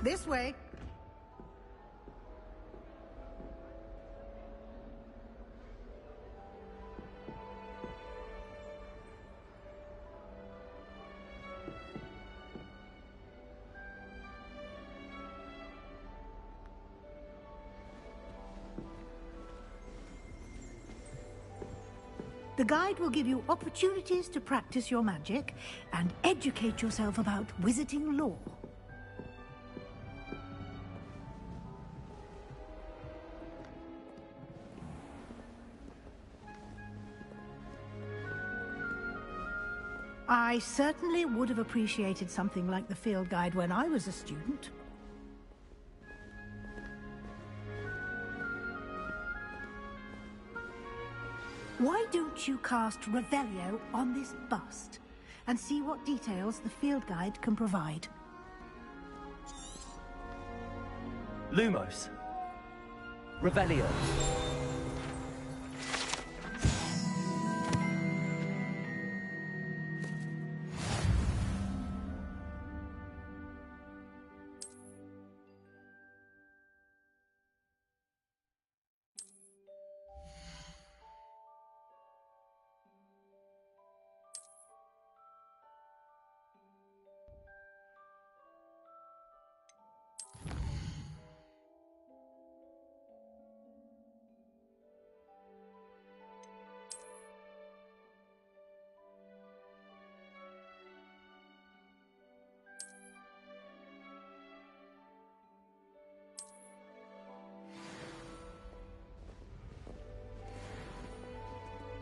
This way. The guide will give you opportunities to practice your magic and educate yourself about wizarding lore. I certainly would have appreciated something like the field guide when I was a student. Why don't you cast Revelio on this bust and see what details the field guide can provide? Lumos. Revelio.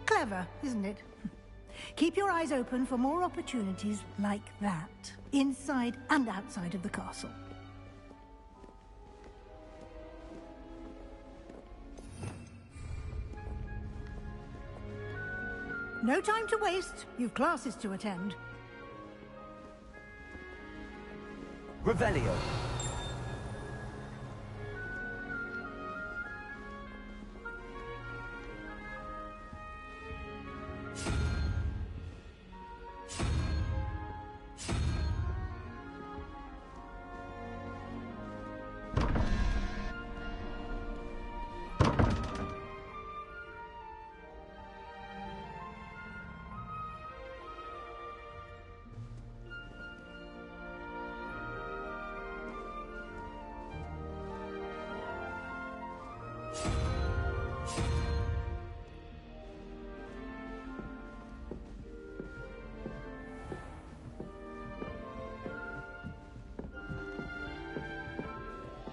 Clever, isn't it? Keep your eyes open for more opportunities like that, inside and outside of the castle. No time to waste. You've classes to attend. Revelio.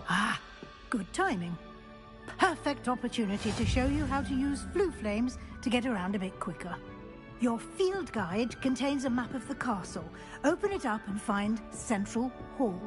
Ah, good timing. Perfect opportunity to show you how to use blue flames to get around a bit quicker. Your field guide contains a map of the castle. Open it up and find Central Hall.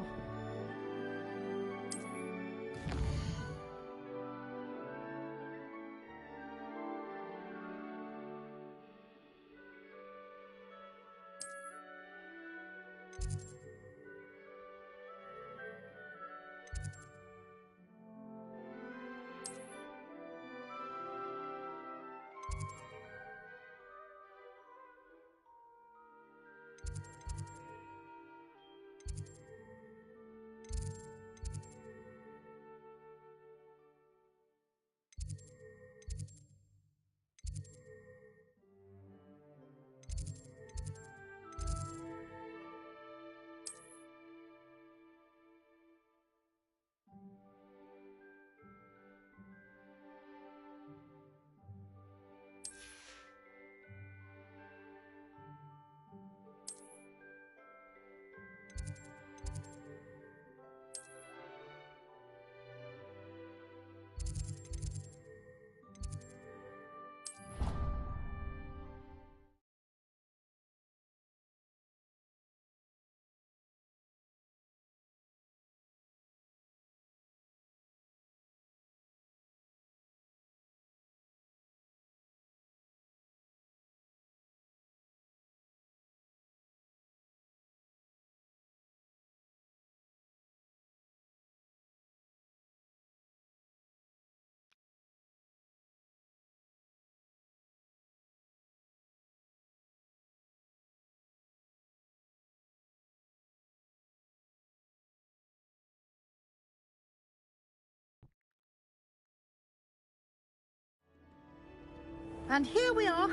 And here we are.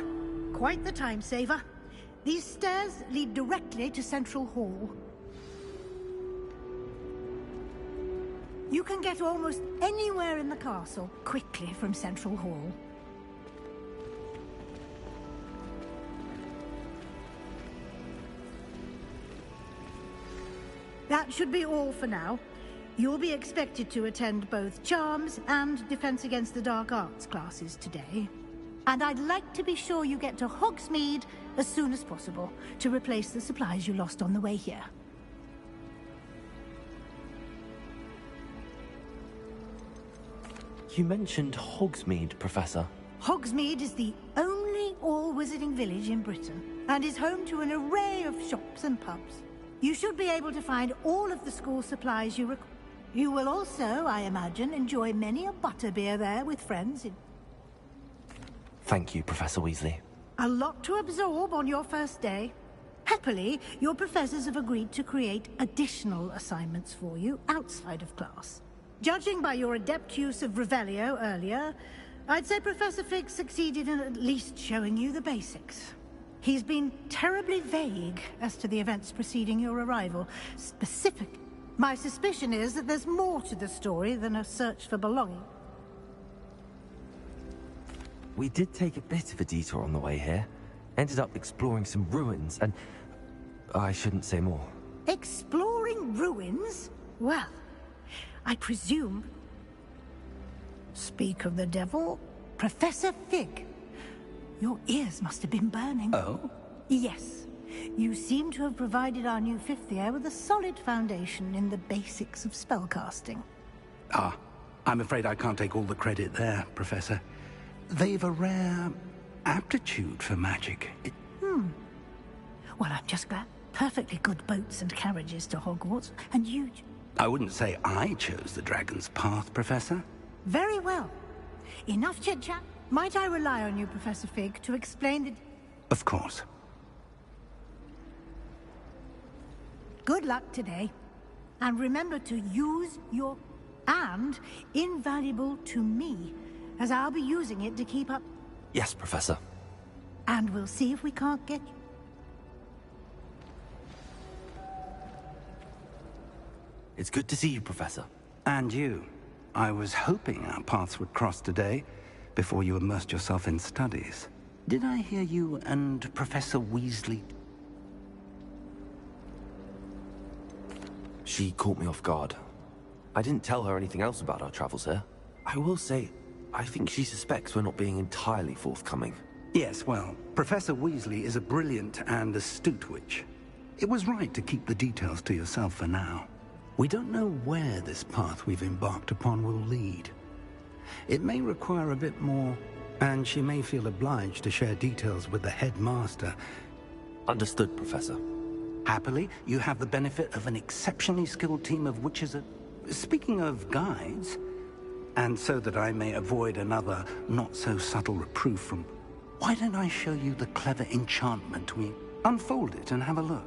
Quite the time saver. These stairs lead directly to Central Hall. You can get almost anywhere in the castle quickly from Central Hall. That should be all for now. You'll be expected to attend both Charms and Defense Against the Dark Arts classes today. And I'd like to be sure you get to Hogsmeade as soon as possible to replace the supplies you lost on the way here. You mentioned Hogsmeade, Professor. Hogsmeade is the only all-wizarding village in Britain and is home to an array of shops and pubs. You should be able to find all of the school supplies you require. You will also, I imagine, enjoy many a butterbeer there with friends. Thank you, Professor Weasley. A lot to absorb on your first day. Happily, your professors have agreed to create additional assignments for you outside of class. Judging by your adept use of Revelio earlier, I'd say Professor Fig succeeded in at least showing you the basics. He's been terribly vague as to the events preceding your arrival. My suspicion is that there's more to the story than a search for belonging. We did take a bit of a detour on the way here. Ended up exploring some ruins and... I shouldn't say more. Exploring ruins? Well, I presume... Speak of the devil, Professor Fig. Your ears must have been burning. Oh? Yes. You seem to have provided our new fifth year with a solid foundation in the basics of spellcasting. Ah, I'm afraid I can't take all the credit there, Professor. They've a rare aptitude for magic. Well, I'm just glad. Perfectly good boats and carriages to Hogwarts, and you... I wouldn't say I chose the dragon's path, Professor. Very well. Enough chit-chat. Might I rely on you, Professor Fig, to explain the... Of course. Good luck today. And remember to use your... and invaluable to me, as I'll be using it to keep up... Yes, Professor. And we'll see if we can't get you. It's good to see you, Professor. And you. I was hoping our paths would cross today, before you immersed yourself in studies. Did I hear you and Professor Weasley... She caught me off guard. I didn't tell her anything else about our travels here. I will say, I think she suspects we're not being entirely forthcoming. Yes, well, Professor Weasley is a brilliant and astute witch. It was right to keep the details to yourself for now. We don't know where this path we've embarked upon will lead. It may require a bit more, and she may feel obliged to share details with the headmaster. Understood, Professor. Happily, you have the benefit of an exceptionally skilled team of witches. Speaking of guides, and so that I may avoid another not-so-subtle reproof from... Why don't I show you the clever enchantment we... Unfold it and have a look.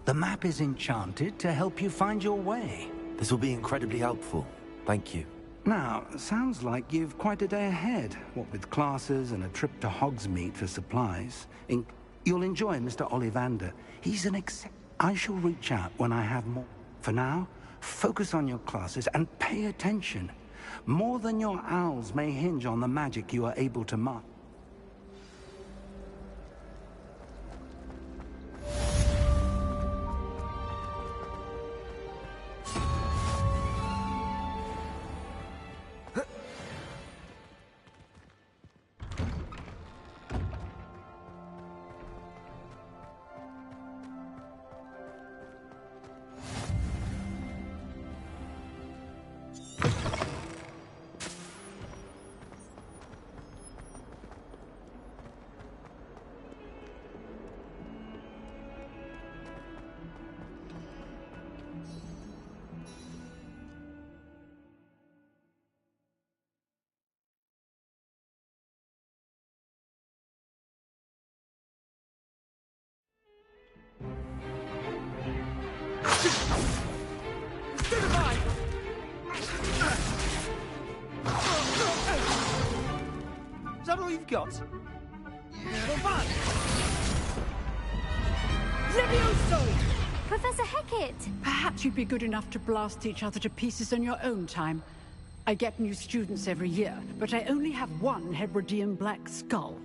The map is enchanted to help you find your way. This will be incredibly helpful. Thank you. Now, sounds like you've quite a day ahead, what with classes and a trip to Hogsmeade for supplies. You'll enjoy Mr. Ollivander. He's an I shall reach out when I have more. For now, focus on your classes and pay attention. More than your owls may hinge on the magic you are able to master. that all you've got? Levioso! Professor Hecat! Perhaps you'd be good enough to blast each other to pieces in your own time. I get new students every year, but I only have one Hebridean black skull.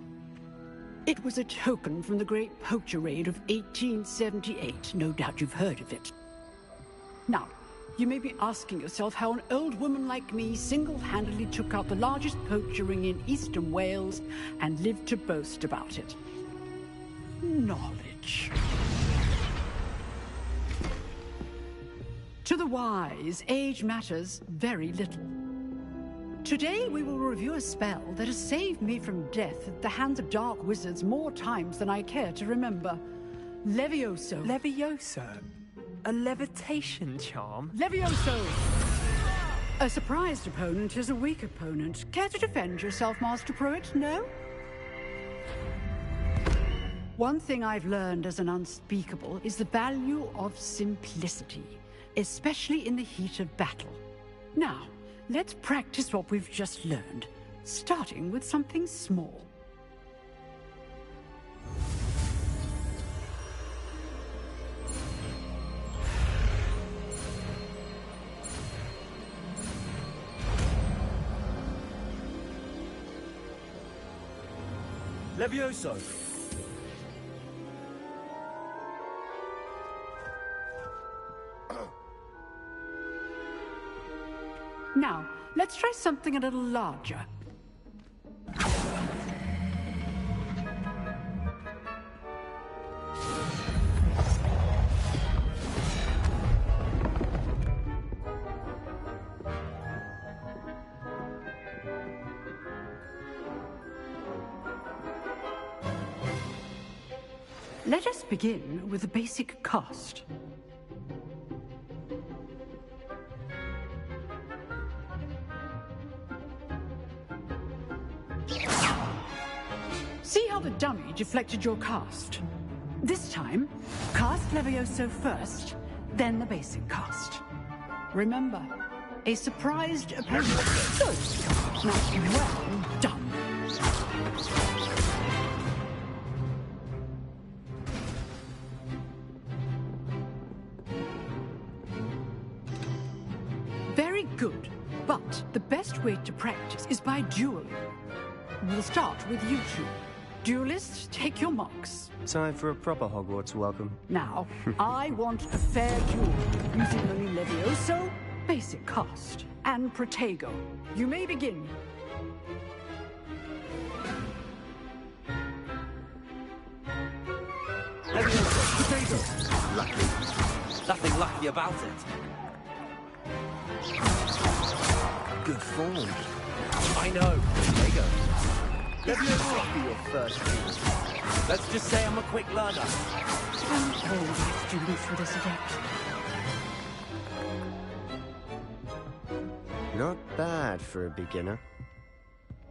It was a token from the Great Poacher Raid of 1878. No doubt you've heard of it. Now, you may be asking yourself how an old woman like me single-handedly took out the largest poacher ring in eastern Wales and lived to boast about it. Knowledge. To the wise, age matters very little. Today we will review a spell that has saved me from death at the hands of dark wizards more times than I care to remember. Levioso. Levioso? A levitation charm? Levioso! A surprised opponent is a weak opponent. Care to defend yourself, Master Pruitt? No? One thing I've learned as an unspeakable is the value of simplicity, especially in the heat of battle. Now, let's practice what we've just learned, starting with something small. Levioso! Now, let's try something a little larger. Let us begin with the basic cast. See how the dummy deflected your cast? This time, cast Levioso first, then the basic cast. Remember, a surprised opponent. Good. Now, well done. Very good, but the best way to practice is by dueling. We'll start with you two. Duelists, take your marks. Time for a proper Hogwarts welcome. Now, I want a fair duel, using only Levioso, basic cast, and Protego. You may begin. Levioso! Potato! Lucky. Nothing lucky about it. Good form. I know. Potato. Levioso be your first duel. Let's just say I'm a quick learner. I'm old enough students for this adept. Not bad for a beginner.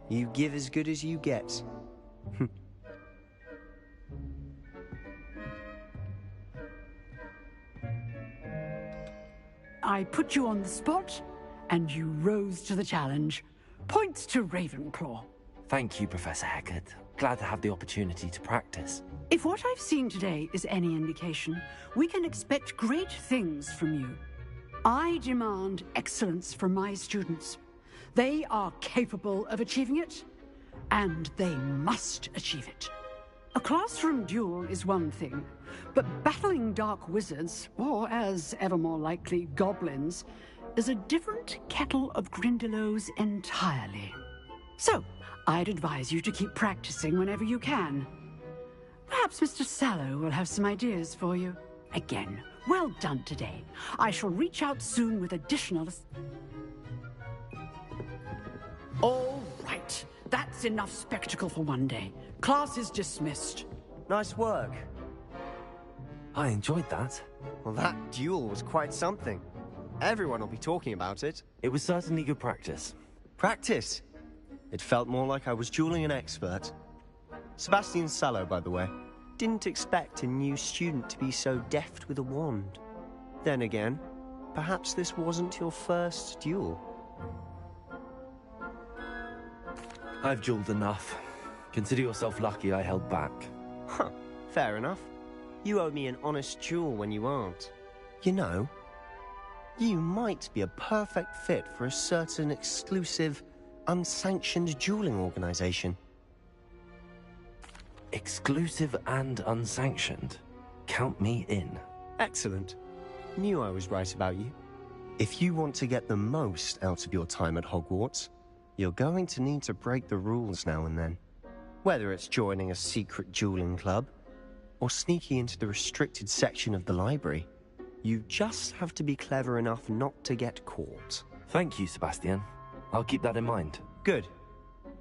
You give as good as you get. I put you on the spot, and you rose to the challenge. Points to Ravenclaw. Thank you, Professor Hecat. Glad to have the opportunity to practice. If what I've seen today is any indication, we can expect great things from you. I demand excellence from my students. They are capable of achieving it, and they must achieve it. A classroom duel is one thing, but battling dark wizards, or as ever more likely, goblins, is a different kettle of Grindylows entirely. So, I'd advise you to keep practicing whenever you can. Perhaps Mr. Sallow will have some ideas for you. Again, well done today. I shall reach out soon with additional... All right. That's enough spectacle for one day. Class is dismissed. Nice work. I enjoyed that. Well, that duel was quite something. Everyone will be talking about it. It was certainly good practice. Practice? It felt more like I was dueling an expert. Sebastian Sallow, by the way. Didn't expect a new student to be so deft with a wand. Then again, perhaps this wasn't your first duel. I've dueled enough. Consider yourself lucky I held back. Huh, fair enough. You owe me an honest duel when you aren't. You know, you might be a perfect fit for a certain exclusive, unsanctioned dueling organization. Exclusive and unsanctioned. Count me in. Excellent. Knew I was right about you. If you want to get the most out of your time at Hogwarts, you're going to need to break the rules now and then. Whether it's joining a secret dueling club, or sneaking into the restricted section of the library, you just have to be clever enough not to get caught. Thank you, Sebastian. I'll keep that in mind. Good.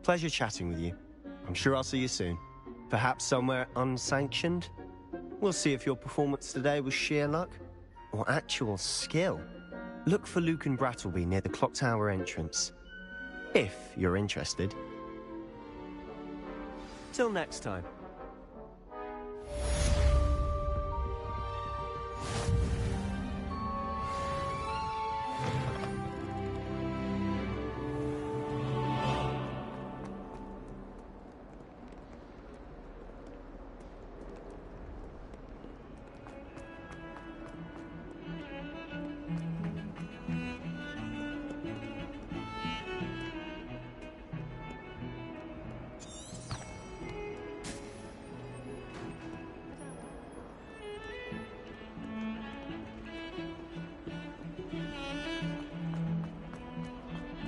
Pleasure chatting with you. I'm sure I'll see you soon. Perhaps somewhere unsanctioned? We'll see if your performance today was sheer luck or actual skill. Look for Luke and Brattleby near the clock tower entrance, if you're interested. Till next time.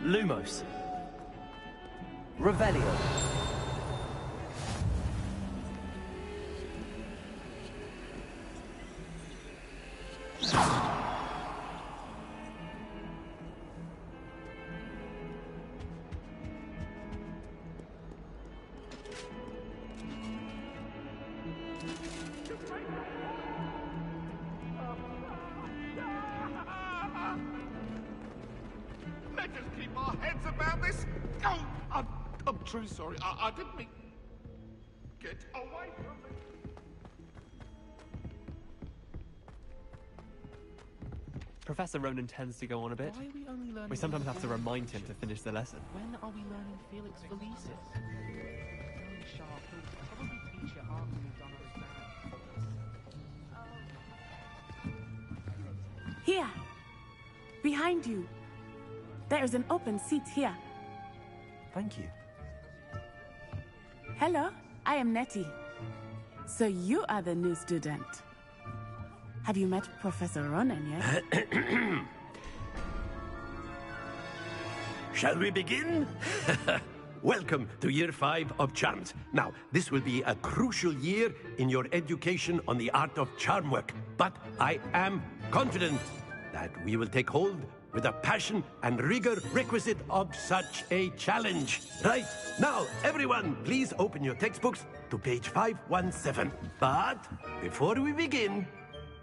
Lumos. Revelio. Let's just keep our heads about this. Oh, I'm truly sorry. I didn't mean... Get away from me. Professor Ronan tends to go on a bit. Why are we only learning? We sometimes have to remind him to finish the lesson. When are we learning Felix Felicis? Very sharp. He'll probably teach you after we've done our exam. Here! Behind you! There is an open seat here. Thank you. Hello, I am Nettie. So you are the new student. Have you met Professor Ronan yet? Shall we begin? Welcome to Year 5 of Charms. Now, this will be a crucial year in your education on the art of charm work. But I am confident that we will take hold with the passion and rigor requisite of such a challenge. Right, now, everyone, please open your textbooks to page 517. But before we begin,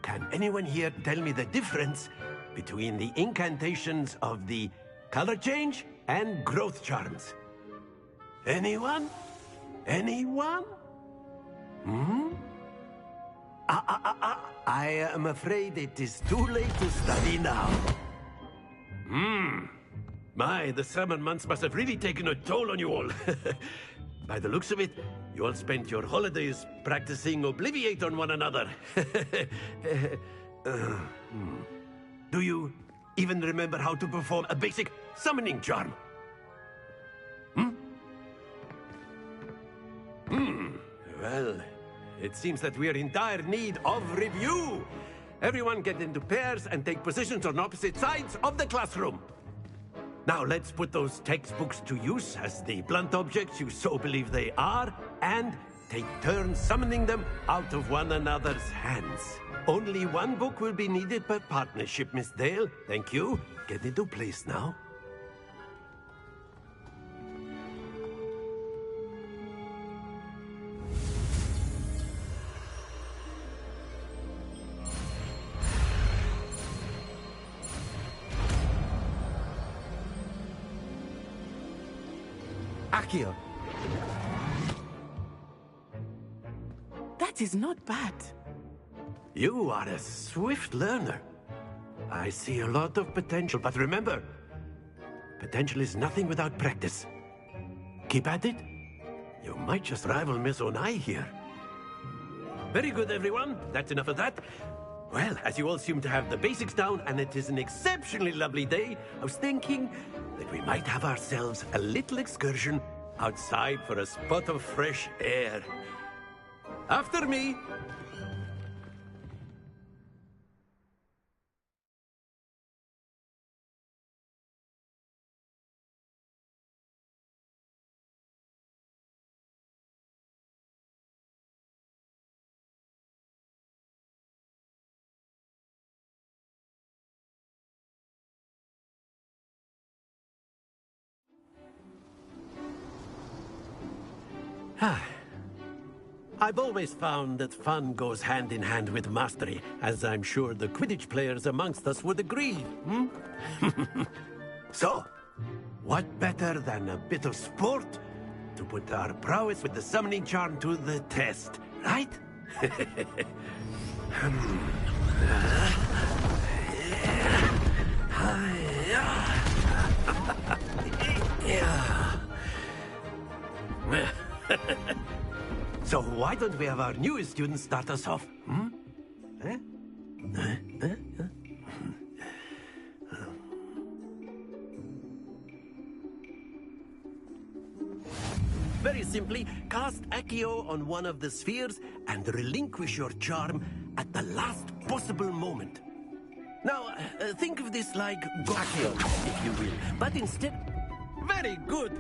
can anyone here tell me the difference between the incantations of the color change and growth charms? Anyone? Anyone? I am afraid it is too late to study now. My, the summer months must have really taken a toll on you all. By the looks of it, you all spent your holidays practicing Obliviate on one another. Do you even remember how to perform a basic summoning charm? Well, it seems that we are in dire need of review. Everyone get into pairs and take positions on opposite sides of the classroom. Now let's put those textbooks to use as the blunt objects you so believe they are, and take turns summoning them out of one another's hands. Only one book will be needed per partnership, Miss Dale. Thank you. Get into place now. Accio. That is not bad. You are a swift learner. I see a lot of potential, but remember, potential is nothing without practice. Keep at it, You might just rival Miss Onai here. Very good, everyone. That's enough of that. Well, as you all seem to have the basics down, and it is an exceptionally lovely day, I was thinking that we might have ourselves a little excursion outside for a spot of fresh air. After me. I've always found that fun goes hand in hand with mastery, as I'm sure the Quidditch players amongst us would agree, So, what better than a bit of sport to put our prowess with the summoning charm to the test, right? So why don't we have our newest student start us off? Very simply, cast Accio on one of the spheres and relinquish your charm at the last possible moment. Now, think of this like Accio, if you will, but instead... Very good!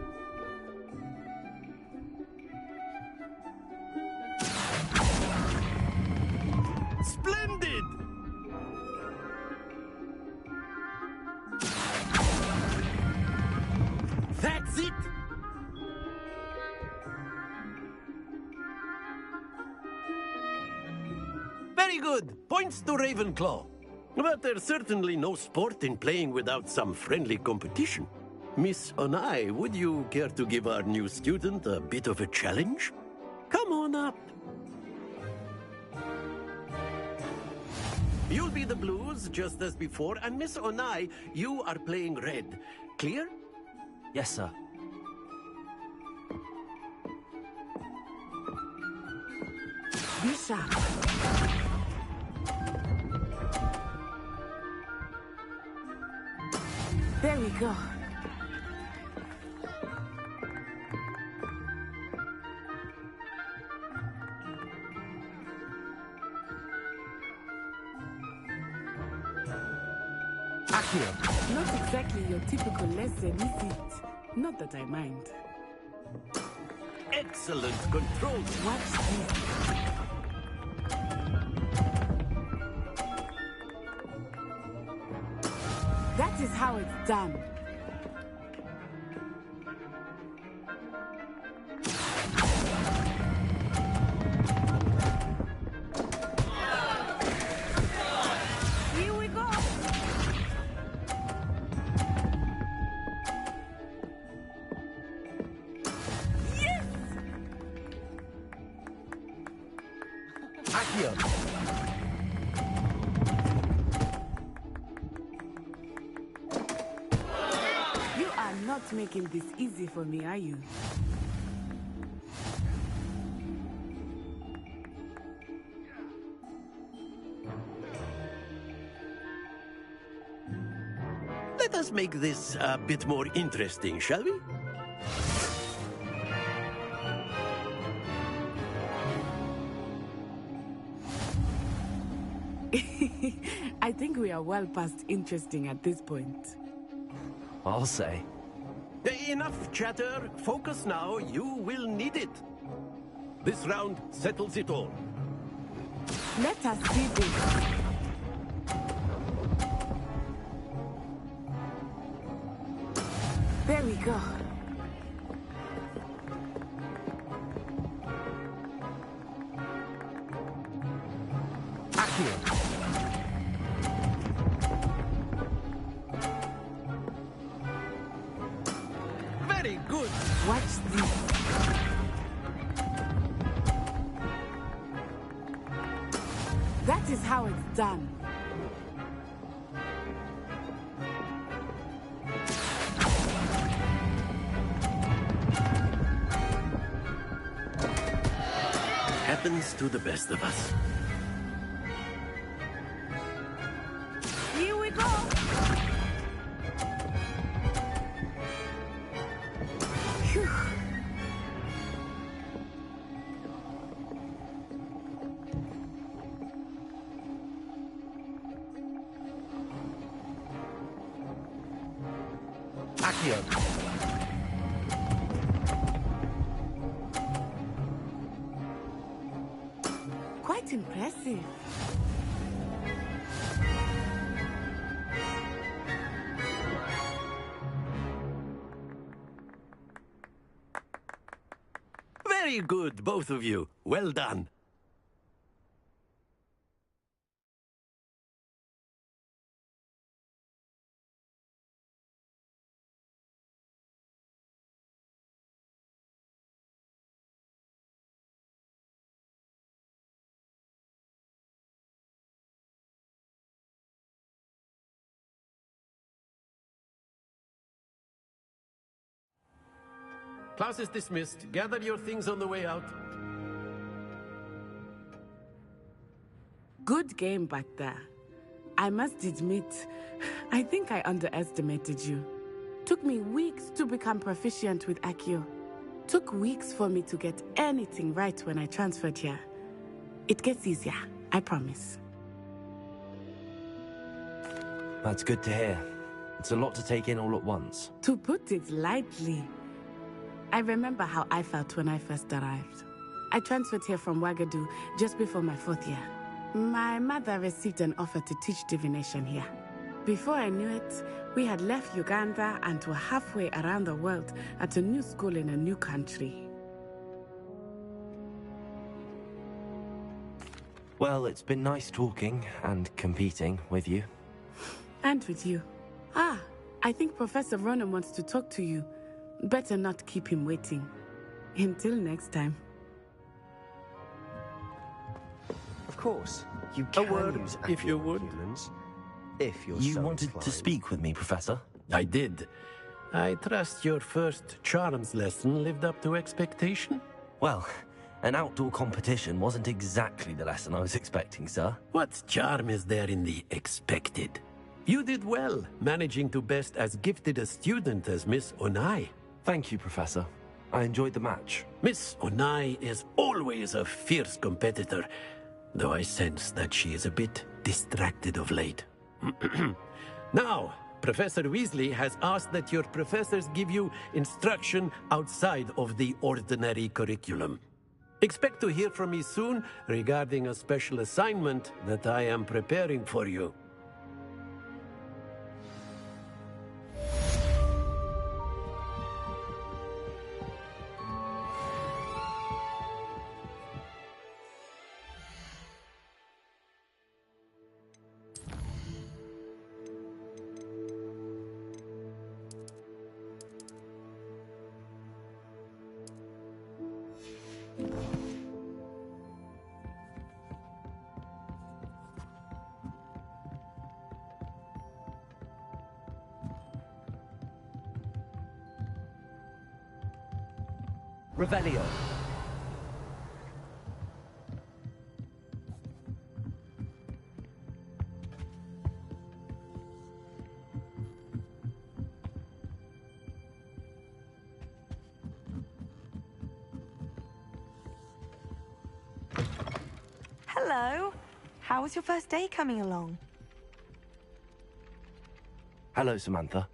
Splendid! That's it! Very good! Points to Ravenclaw. But there's certainly no sport in playing without some friendly competition. Miss Onai, would you care to give our new student a bit of a challenge? Come on up. You'll be the blues, just as before, and Miss Onai, you are playing red. Clear? Yes, sir. Be sharp. There we go. Accio. Not exactly your typical lesson, is it? Not that I mind. Excellent control. Watch this. That is how it's done. Here we go. Yes! Accio. Not making this easy for me, are you? Let us make this a bit more interesting, shall we? I think we are well past interesting at this point. I'll say. Enough chatter. Focus now. You will need it. This round settles it all. Let us see this. There we go. Accio. Very good. Watch this. That is how it's done. happens to the best of us. Here we go! Phew. Accio. Quite impressive. Very good, both of you. Well done. Class is dismissed. Gather your things on the way out. Good game back there. I must admit, I think I underestimated you. Took me weeks to become proficient with Accio. Took weeks for me to get anything right when I transferred here. It gets easier, I promise. That's good to hear. It's a lot to take in all at once. To put it lightly, I remember how I felt when I first arrived. I transferred here from Wagadu just before my 4th year. My mother received an offer to teach divination here. Before I knew it, we had left Uganda and were halfway around the world at a new school in a new country. Well, it's been nice talking and competing with you. And with you. Ah, I think Professor Ronan wants to talk to you. Better not keep him waiting. Until next time. Of course, you A can word, use if you would. humans, if you're You so wanted to inclined. speak with me, Professor? I did. I trust your first charms lesson lived up to expectation? Well, an outdoor competition wasn't exactly the lesson I was expecting, sir. What charm is there in the expected? You did well, managing to best as gifted a student as Miss Onai. Thank you, Professor. I enjoyed the match. Miss Onai is always a fierce competitor, though I sense that she is a bit distracted of late. Now, Professor Weasley has asked that your professors give you instruction outside of the ordinary curriculum. Expect to hear from me soon regarding a special assignment that I am preparing for you. Revelio. Hello. How was your first day coming along? Hello, Samantha.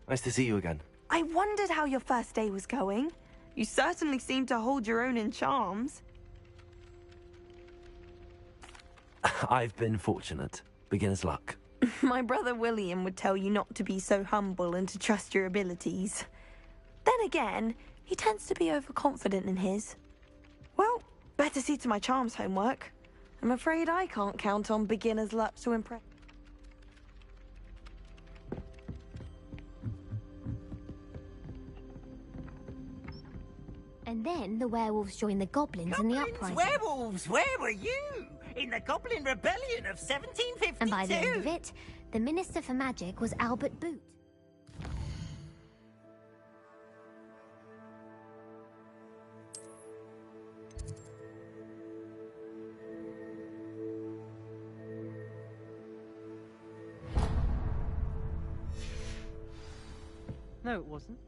Nice to see you again. I wondered how your first day was going. You certainly seem to hold your own in charms. I've been fortunate. Beginner's luck. My brother William would tell you not to be so humble and to trust your abilities. Then again, he tends to be overconfident in his. Well, better see to my charms homework. I'm afraid I can't count on beginner's luck to impress. And then the werewolves joined the goblins in the uprising. Werewolves, where were you? In the Goblin Rebellion of 1752. And by the end of it, the Minister for Magic was Albert Boot. No, it wasn't.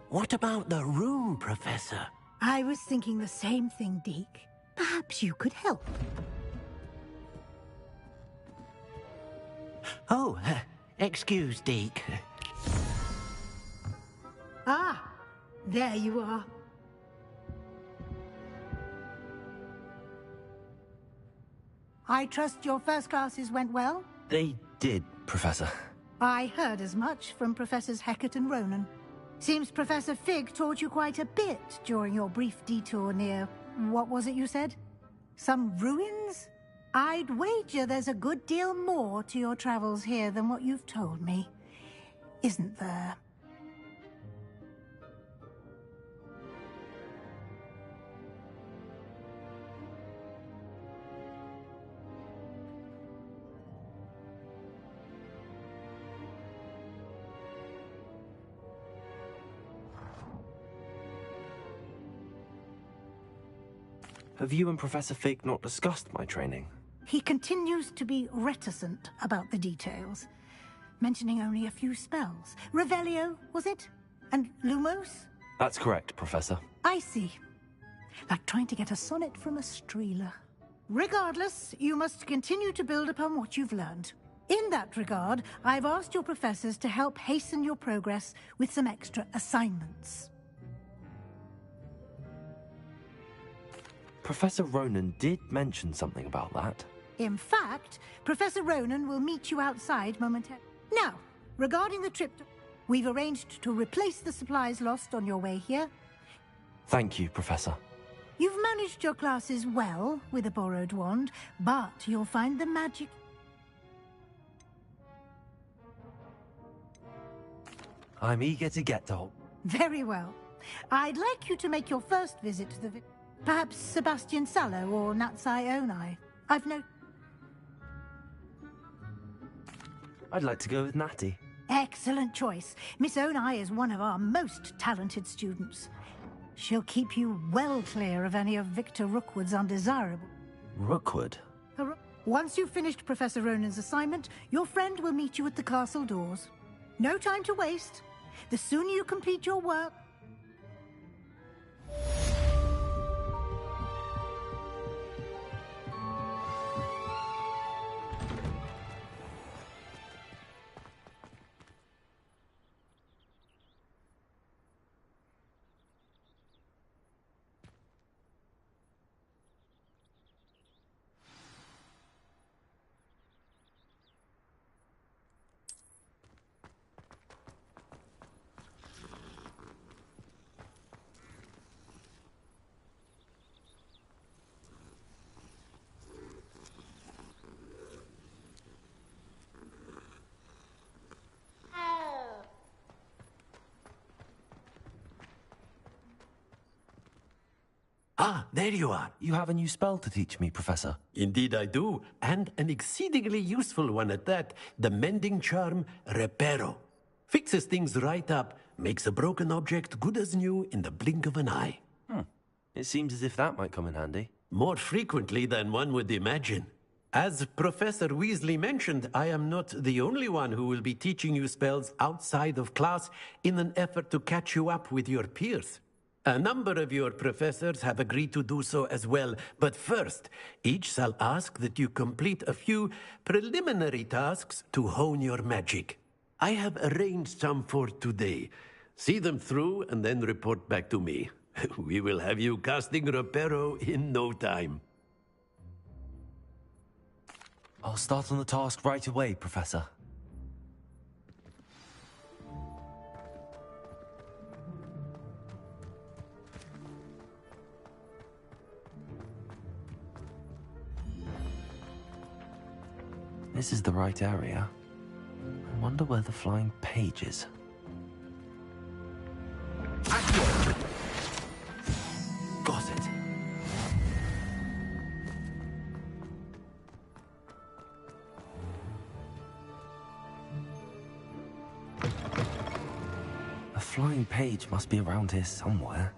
What about the room, Professor? I was thinking the same thing, Deke. Perhaps you could help. Oh, excuse, Deke. Ah, there you are. I trust your first classes went well? They did, Professor. I heard as much from Professors Hecat and Ronan. Seems Professor Fig taught you quite a bit during your brief detour near... what was it you said? Some ruins? I'd wager there's a good deal more to your travels here than what you've told me. Isn't there? Have you and Professor Fig not discussed my training? He continues to be reticent about the details, mentioning only a few spells. Revelio, was it? And Lumos? That's correct, Professor. I see. Like trying to get a sonnet from a streeler. Regardless, you must continue to build upon what you've learned. In that regard, I've asked your professors to help hasten your progress with some extra assignments. Professor Ronan did mention something about that. In fact, Professor Ronan will meet you outside momentarily. Now, regarding the trip, we've arranged to replace the supplies lost on your way here. Thank you, Professor. You've managed your classes well with a borrowed wand, but you'll find the magic... I'm eager to get to... Very well. I'd like you to make your first visit to the... Perhaps Sebastian Sallow or Natsai Onai. I've no... I'd like to go with Natty. Excellent choice. Miss Onai is one of our most talented students. She'll keep you well clear of any of Victor Rookwood's undesirable... Rookwood? Once you've finished Professor Ronan's assignment, your friend will meet you at the castle doors. No time to waste. The sooner you complete your work... Ah, there you are. You have a new spell to teach me, Professor. Indeed I do, and an exceedingly useful one at that. The mending charm, Reparo. Fixes things right up, makes a broken object good as new in the blink of an eye. It seems as if that might come in handy. More frequently than one would imagine. As Professor Weasley mentioned, I am not the only one who will be teaching you spells outside of class in an effort to catch you up with your peers. A number of your professors have agreed to do so as well, but first, each shall ask that you complete a few preliminary tasks to hone your magic. I have arranged some for today. See them through and then report back to me. We will have you casting Reparo in no time. I'll start on the task right away, Professor. This is the right area. I wonder where the flying page is. Got it. A flying page must be around here somewhere.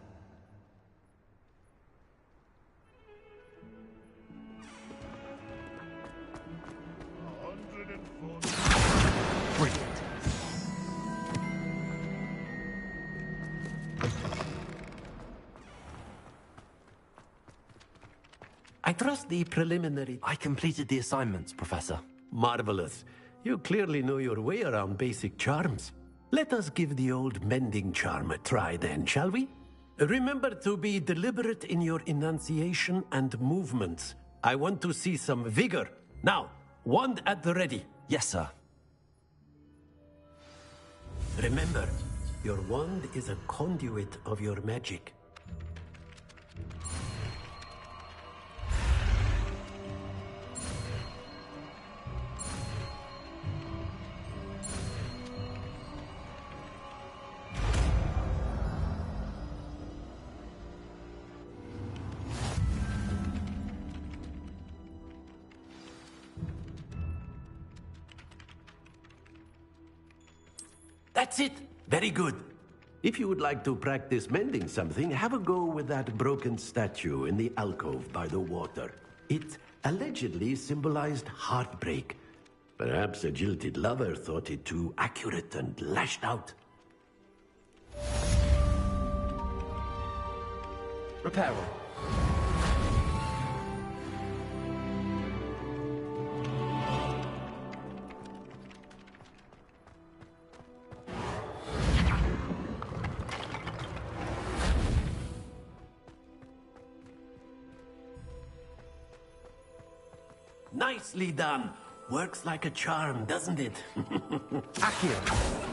Brilliant. I trust the preliminary... I completed the assignments, Professor. Marvelous. You clearly know your way around basic charms. Let us give the old mending charm a try then, shall we? Remember to be deliberate in your enunciation and movements. I want to see some vigor. Now, wand at the ready. Yes, sir. Remember, your wand is a conduit of your magic. That's it. Very good. If you would like to practice mending something, have a go with that broken statue in the alcove by the water. It allegedly symbolized heartbreak. Perhaps a jilted lover thought it too accurate and lashed out. Reparo. Nicely done. Works like a charm, doesn't it? Accio.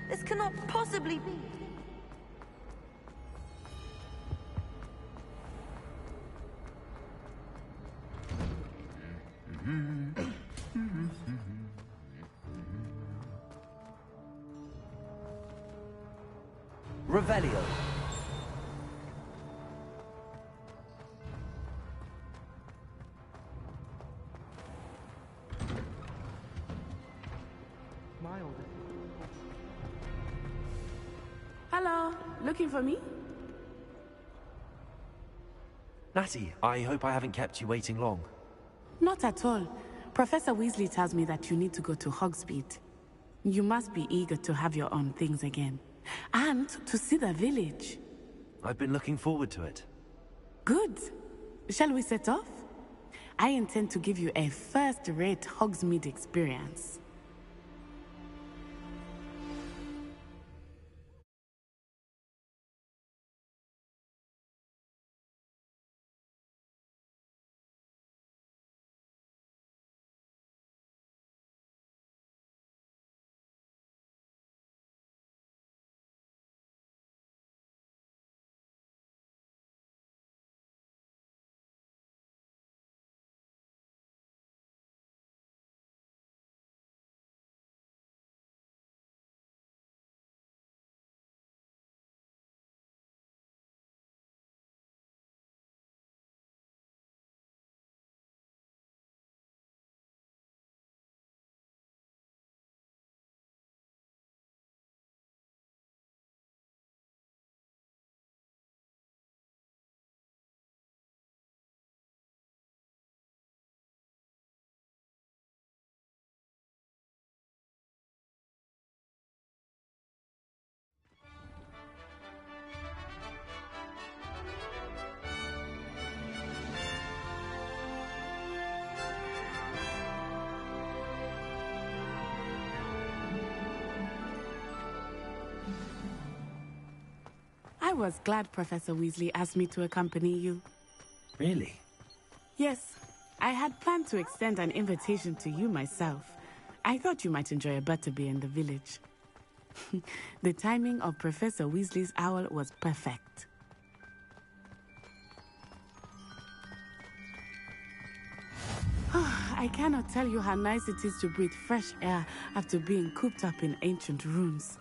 This cannot possibly be. Revelio. Mild. Hello, looking for me? Natty, I hope I haven't kept you waiting long. Not at all. Professor Weasley tells me that you need to go to Hogsmeade. You must be eager to have your own things again. And to see the village. I've been looking forward to it. Good. Shall we set off? I intend to give you a first-rate Hogsmeade experience. I was glad Professor Weasley asked me to accompany you. Really? Yes, I had planned to extend an invitation to you myself. I thought you might enjoy a butterbeer in the village. The timing of Professor Weasley's owl was perfect. I cannot tell you how nice it is to breathe fresh air after being cooped up in ancient rooms.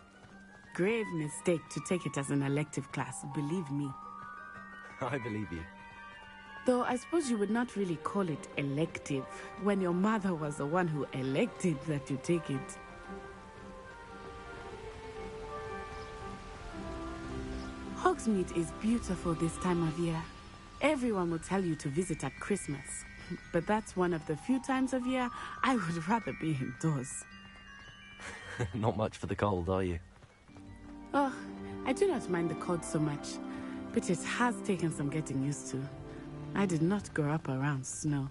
Grave mistake to take it as an elective class, believe me. I believe you. Though I suppose you would not really call it elective when your mother was the one who elected that you take it. Hogsmeade is beautiful this time of year. Everyone will tell you to visit at Christmas. But that's one of the few times of year I would rather be indoors. Not much for the cold, are you? Oh, I do not mind the cold so much, but it has taken some getting used to. I did not grow up around snow.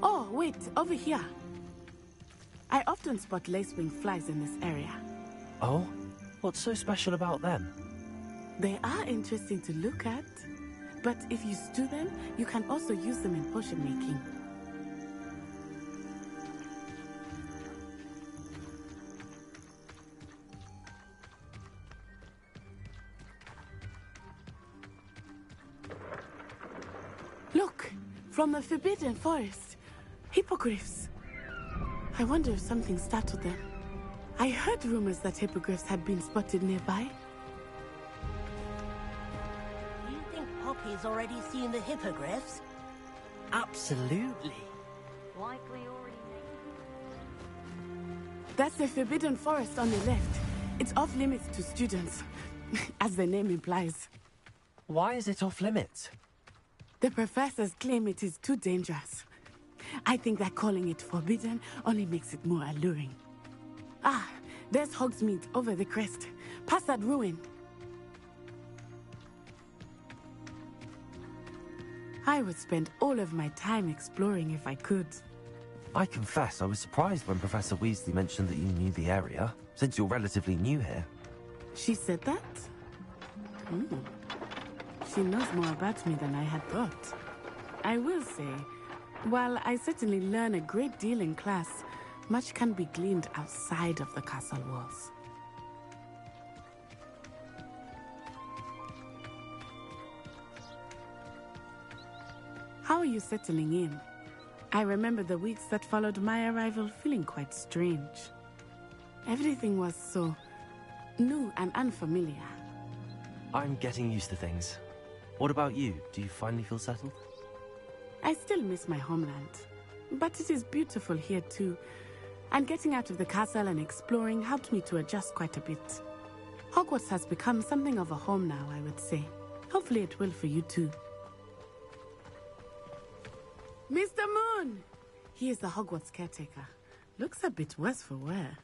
Oh, wait, over here. I often spot lacewing flies in this area. Oh? What's so special about them? They are interesting to look at, but if you stew them, you can also use them in potion making. Look, from the Forbidden Forest, hippogriffs. I wonder if something startled them. I heard rumors that hippogriffs had been spotted nearby. You think Poppy's already seen the hippogriffs? Absolutely. Likely already. That's the Forbidden Forest on the left. It's off limits to students, as the name implies. Why is it off limits? The professors claim it is too dangerous. I think that calling it forbidden only makes it more alluring. Ah, there's Hogsmeade over the crest. Past that ruin. I would spend all of my time exploring if I could. I confess I was surprised when Professor Weasley mentioned that you knew the area, since you're relatively new here. She said that? She knows more about me than I had thought. I will say, while I certainly learn a great deal in class, much can be gleaned outside of the castle walls. How are you settling in? I remember the weeks that followed my arrival feeling quite strange. Everything was so new and unfamiliar. I'm getting used to things. What about you? Do you finally feel settled? I still miss my homeland, but it is beautiful here too. And getting out of the castle and exploring helped me to adjust quite a bit. Hogwarts has become something of a home now, I would say. Hopefully it will for you too. Mr. Moon! He is the Hogwarts caretaker. Looks a bit worse for wear.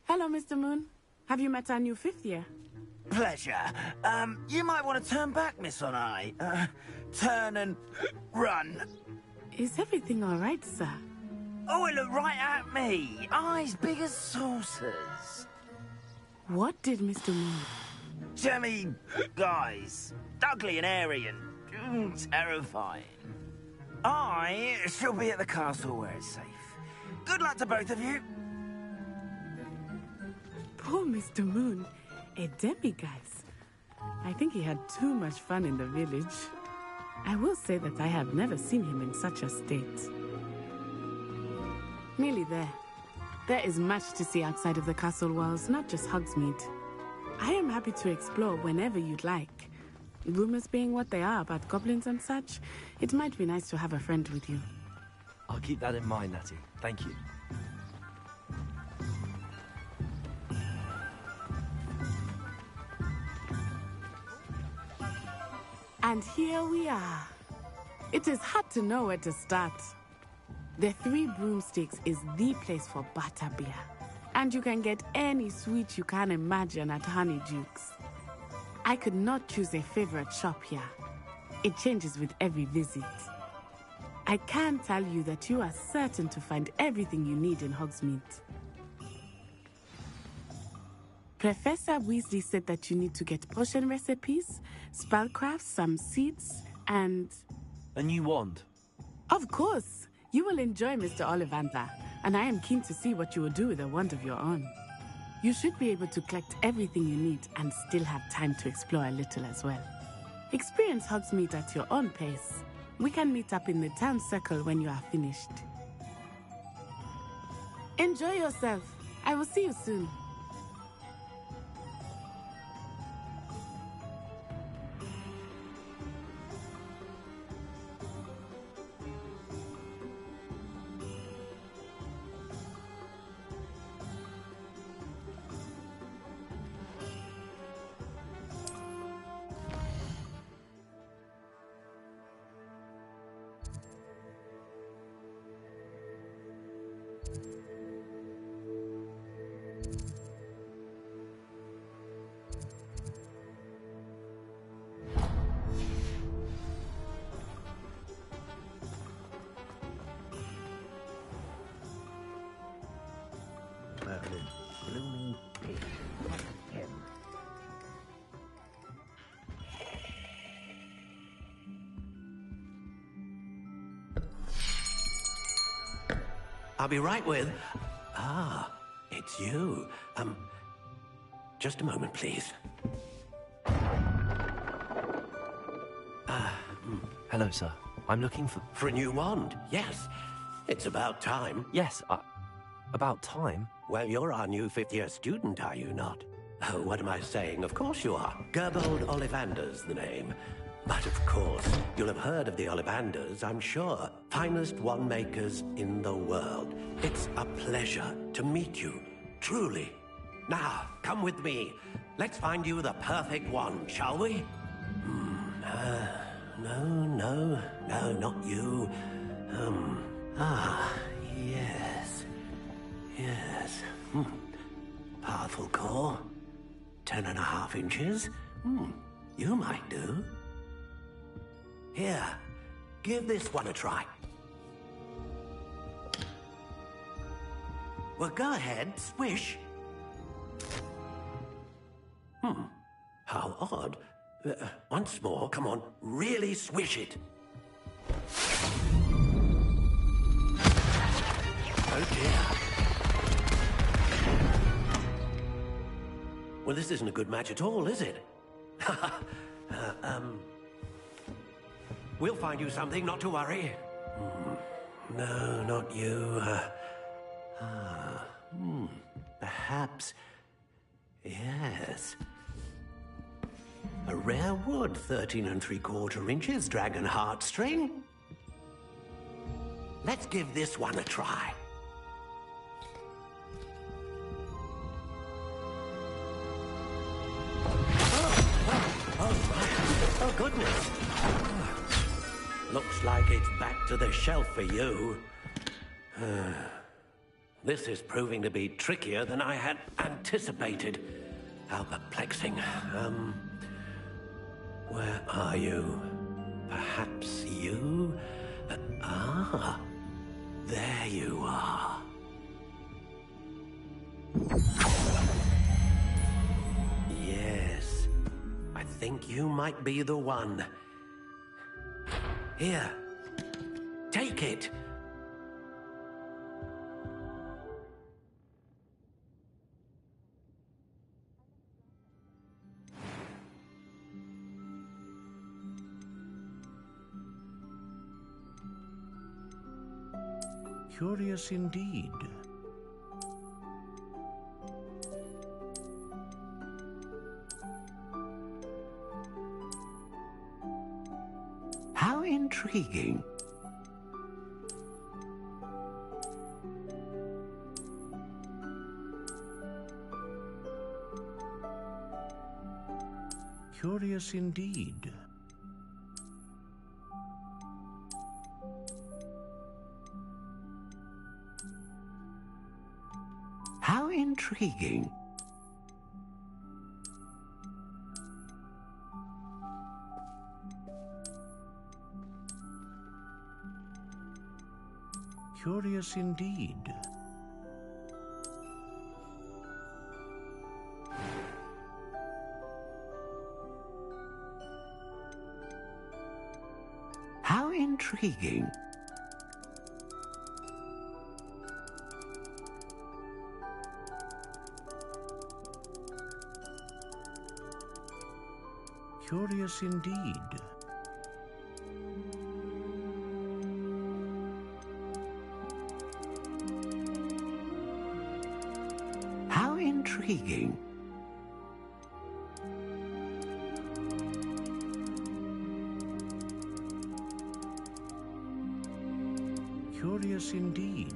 Hello, Mr. Moon. Have you met our new fifth year? Pleasure. You might want to turn back, Miss On-Eye. Turn and run. Is everything all right, sir? Oh, it looked right at me. Eyes big as saucers. What did Mr. Moon? Jemmy guys. Ugly and airy and terrifying. I shall be at the castle where it's safe. Good luck to both of you. Poor Mr. Moon. A demiguise. I think he had too much fun in the village. I will say that I have never seen him in such a state. Nearly there. There is much to see outside of the castle walls, not just Hogsmeade. I am happy to explore whenever you'd like. Rumors being what they are about goblins and such, it might be nice to have a friend with you. I'll keep that in mind, Natty. Thank you. And here we are. It is hard to know where to start. The Three Broomsticks is the place for butterbeer. And you can get any sweet you can imagine at Honeydukes. I could not choose a favorite shop here. It changes with every visit. I can tell you that you are certain to find everything you need in Hogsmeade. Professor Weasley said that you need to get potion recipes, spellcrafts, some seeds, and... A new wand? Of course! You will enjoy Mr. Ollivander, and I am keen to see what you will do with a wand of your own. You should be able to collect everything you need and still have time to explore a little as well. Experience Hogsmeade at your own pace. We can meet up in the town circle when you are finished. Enjoy yourself. I will see you soon. Blooming pig. Him. I'll be right with... Ah, it's you. Just a moment, please. Hello, sir. I'm looking for... For a new wand, yes. It's about time. Yes, about time? Well, you're our new fifth-year student, are you not? Oh, what am I saying? Of course you are. Gerbold Ollivander's the name. But of course, you'll have heard of the Ollivanders, I'm sure. Finest wand makers in the world. It's a pleasure to meet you, truly. Now, come with me. Let's find you the perfect wand, shall we? No, not you. Yes. Powerful core. 10.5 inches. You might do. Here, give this one a try. Well, go ahead, swish. How odd. Once more, come on, really swish it. Oh dear. Well, this isn't a good match at all, is it? We'll find you something, not to worry. No, not you. Perhaps... Yes. A rare wood, 13 3/4 inches, dragon heartstring. Let's give this one a try. Oh, goodness. Looks like it's back to the shelf for you. This is proving to be trickier than I had anticipated. How perplexing. Where are you? Perhaps you? There you are. Yes. I think you might be the one. Here. Take it. Curious indeed. How intriguing. Curious indeed. How intriguing. Curious indeed. intriguing. Curious indeed. How intriguing. Curious indeed.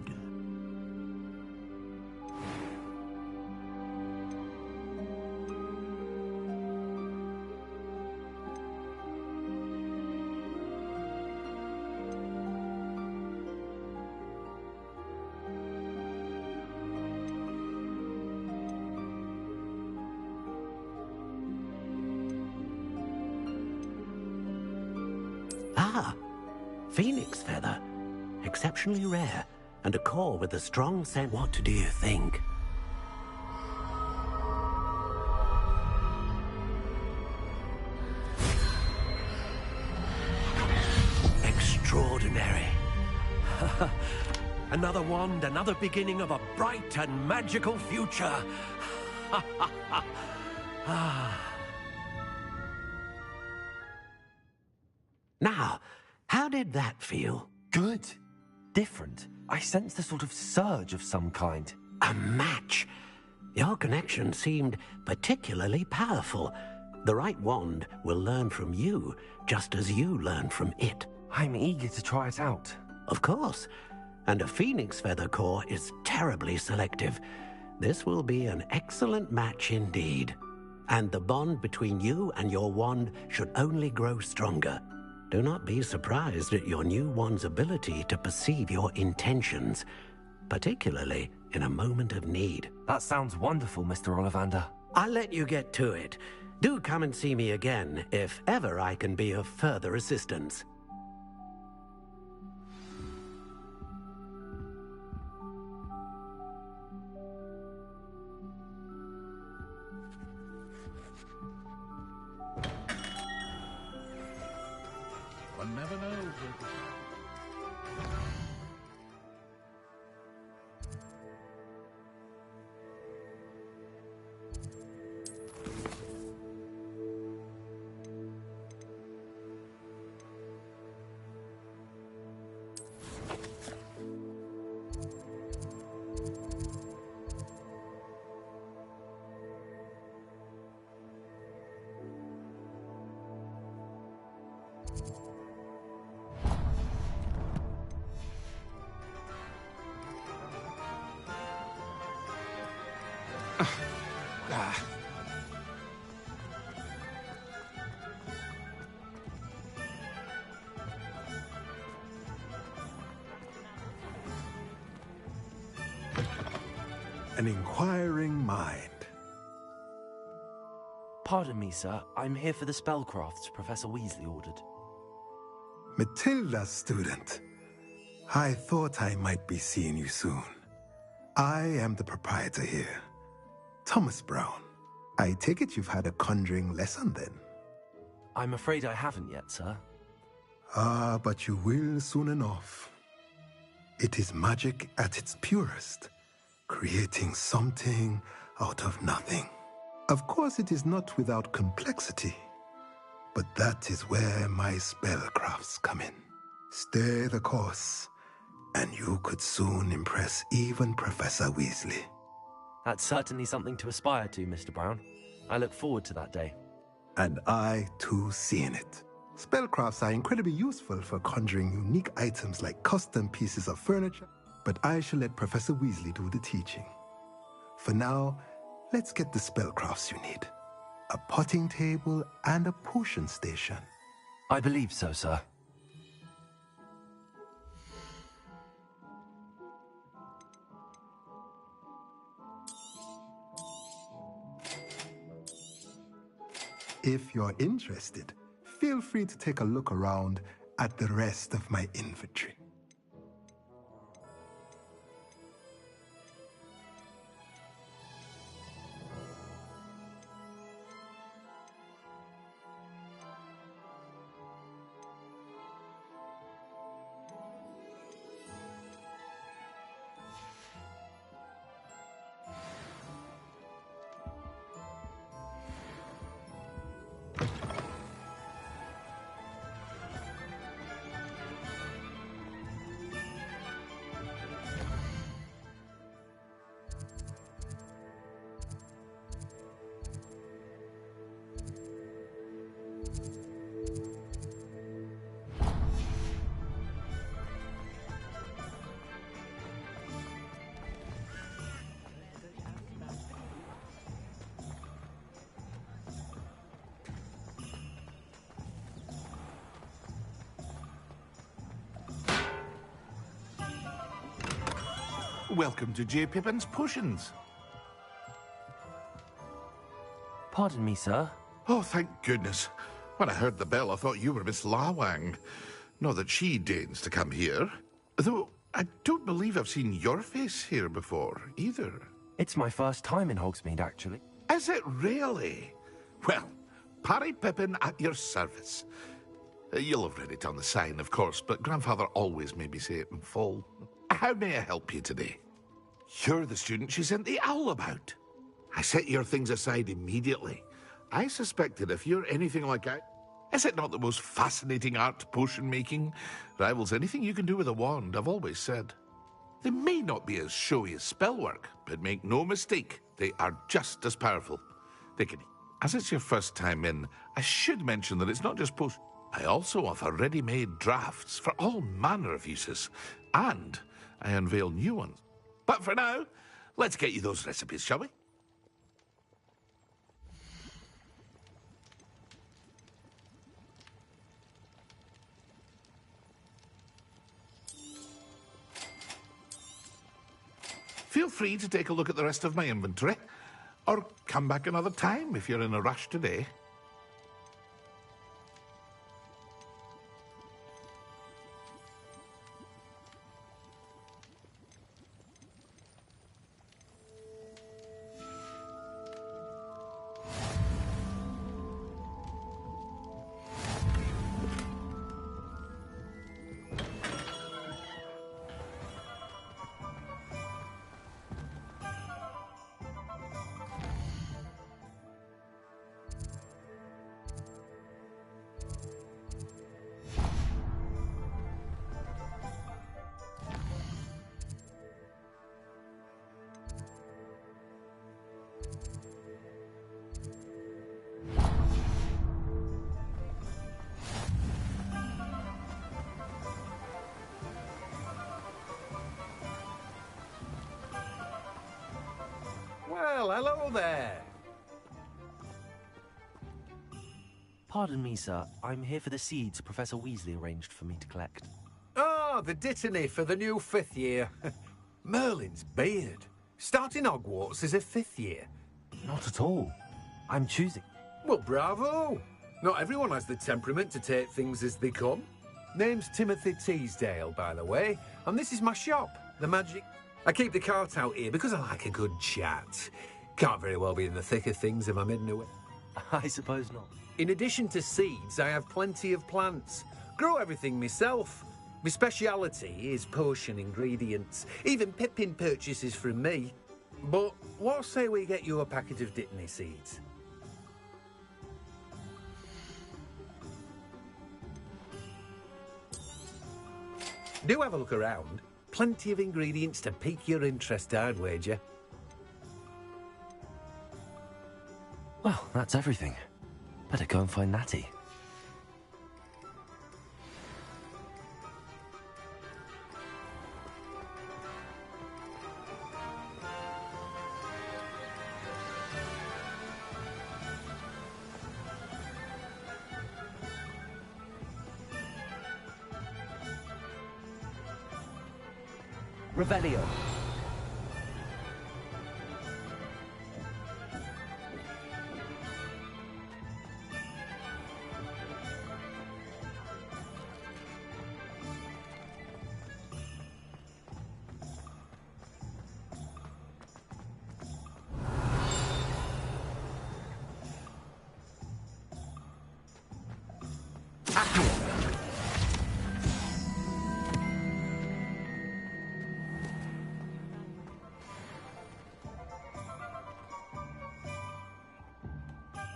Ah, phoenix feather. Exceptionally rare, and a core with a strong scent. What do you think? Extraordinary. Another wand, another beginning of a bright and magical future. Now, how did that feel? Good. Different. I sensed a sort of surge of some kind. A match. Your connection seemed particularly powerful. The right wand will learn from you, just as you learn from it. I'm eager to try it out. Of course. And a phoenix feather core is terribly selective. This will be an excellent match indeed. And the bond between you and your wand should only grow stronger. Do not be surprised at your new wand's ability to perceive your intentions, particularly in a moment of need. That sounds wonderful, Mr. Ollivander. I'll let you get to it. Do come and see me again if ever I can be of further assistance. One never knows. An inquiring mind. Pardon me, sir. I'm here for the spellcrafts Professor Weasley ordered. Matilda, student. I thought I might be seeing you soon. I am the proprietor here, Thomas Brown. I take it you've had a conjuring lesson then? I'm afraid I haven't yet, sir. Ah, but you will soon enough. It is magic at its purest, creating something out of nothing. Of course, it is not without complexity, but that is where my spellcrafts come in. Stay the course, and you could soon impress even Professor Weasley. That's certainly something to aspire to, Mr. Brown. I look forward to that day. And I, too, seeing it. Spellcrafts are incredibly useful for conjuring unique items like custom pieces of furniture, but I shall let Professor Weasley do the teaching. For now, let's get the spellcrafts you need. A potting table and a potion station. I believe so, sir. If you're interested, feel free to take a look around at the rest of my inventory. welcome to J. Pippin's Potions. Pardon me, sir. Oh, thank goodness. When I heard the bell, I thought you were Miss Lawang. Not that she deigns to come here. Though, I don't believe I've seen your face here before, either. It's my first time in Hogsmeade, actually. Is it really? Well, Parry Pippin at your service. You'll have read it on the sign, of course, but Grandfather always made me say it in full. How may I help you today? You're the student she sent the owl about. I set your things aside immediately. I suspected if you're anything like I... Is it not the most fascinating art potion making? Rivals anything you can do with a wand, I've always said. They may not be as showy as spellwork, but make no mistake, they are just as powerful. They can... As it's your first time in, I should mention that it's not just potion. I also offer ready-made drafts for all manner of uses, and I unveil new ones. But for now, let's get you those recipes, shall we? Feel free to take a look at the rest of my inventory, or come back another time if you're in a rush today. Well, hello there. Pardon me, sir. I'm here for the seeds Professor Weasley arranged for me to collect. Ah, the dittany for the new 5th year. Merlin's beard. Starting Hogwarts as a 5th year. Not at all. I'm choosing. Well, bravo. Not everyone has the temperament to take things as they come. Name's Timothy Teasdale, by the way, and this is my shop, The Magic... I keep the cart out here because I like a good chat. Can't very well be in the thick of things if I'm hidden away. I suppose not. In addition to seeds, I have plenty of plants. Grow everything myself. My speciality is potion ingredients. Even Pippin purchases from me. But what say we get you a packet of dittany seeds? Do have a look around. Plenty of ingredients to pique your interest, I'd wager. Well, that's everything. Better go and find Natty. Revelio.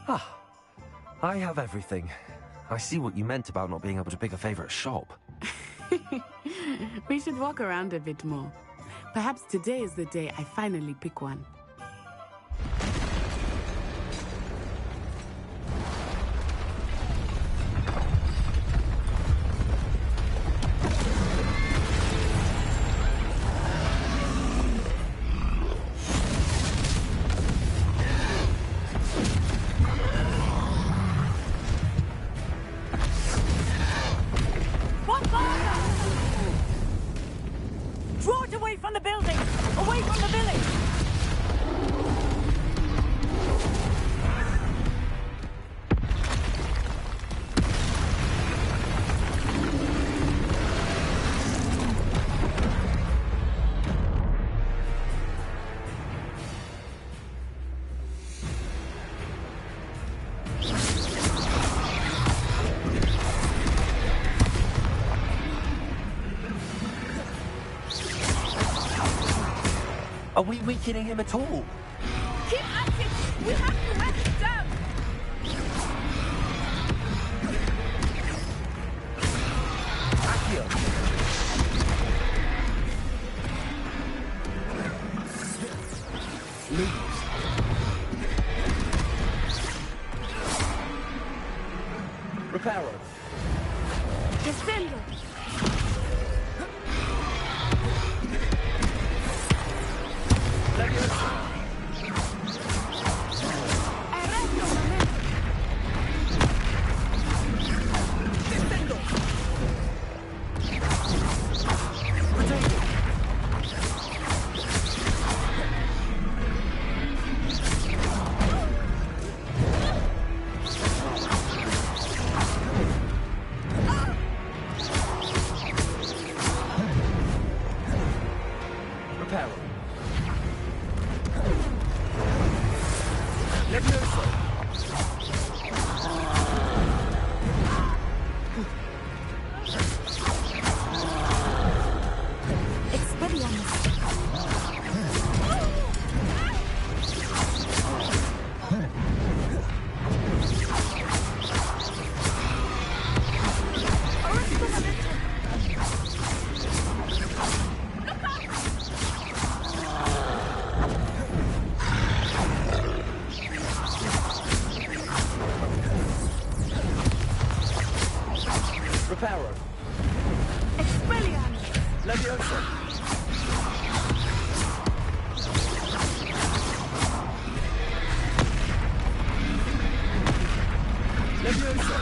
Ah, I have everything. I see what you meant about not being able to pick a favorite shop. We should walk around a bit more. Perhaps today is the day I finally pick one. Draw it away from on the building! Away from the village! Are we weakening him at all? Keep at it! We have to wear it down! Accio! Leaves. Reparo. Descendo! Reparo. Expelliarmus! Leviosa. Leviosa.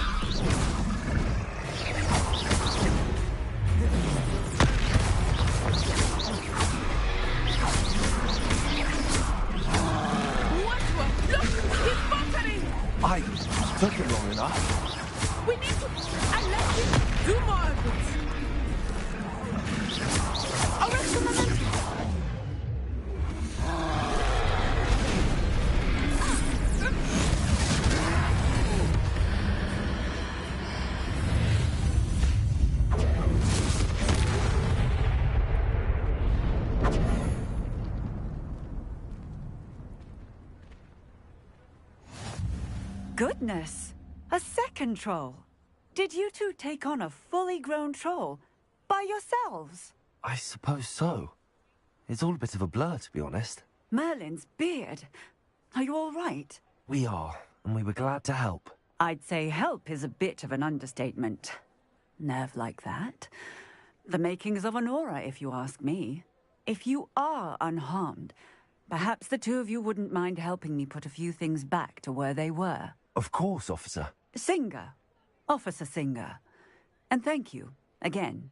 What was? Look! He's faltering! I took it long enough. We need to... I let him do more of it! Arrest the momentum! Goodness! A second troll! Did you two take on a fully grown troll? By yourselves? I suppose so. It's all a bit of a blur, to be honest. Merlin's beard. Are you all right? We are, and we were glad to help. I'd say help is a bit of an understatement. Nerve like that. The makings of an aura, if you ask me. If you are unharmed, perhaps the two of you wouldn't mind helping me put a few things back to where they were. Of course, officer. Singer. Officer Singer. And thank you, again.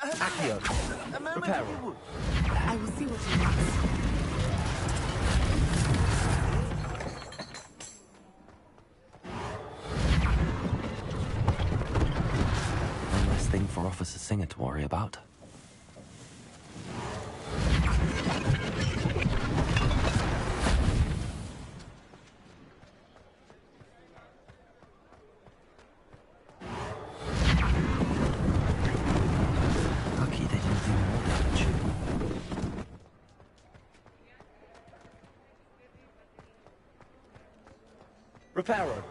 Accio. Reparo. I will see what he wants. One less thing for Officer Singer to worry about. Lucky they didn't do more damage. Reparo.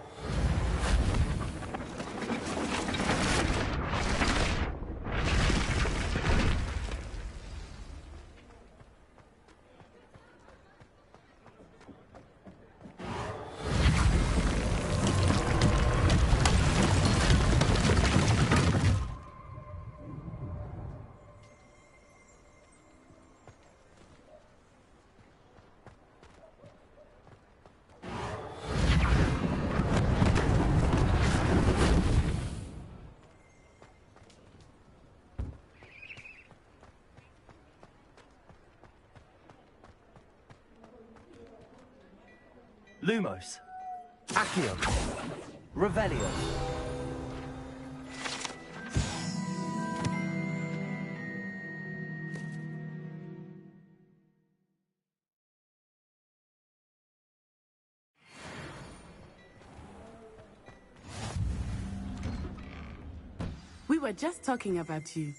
Lumos. Accio. Revelio. We were just talking about you.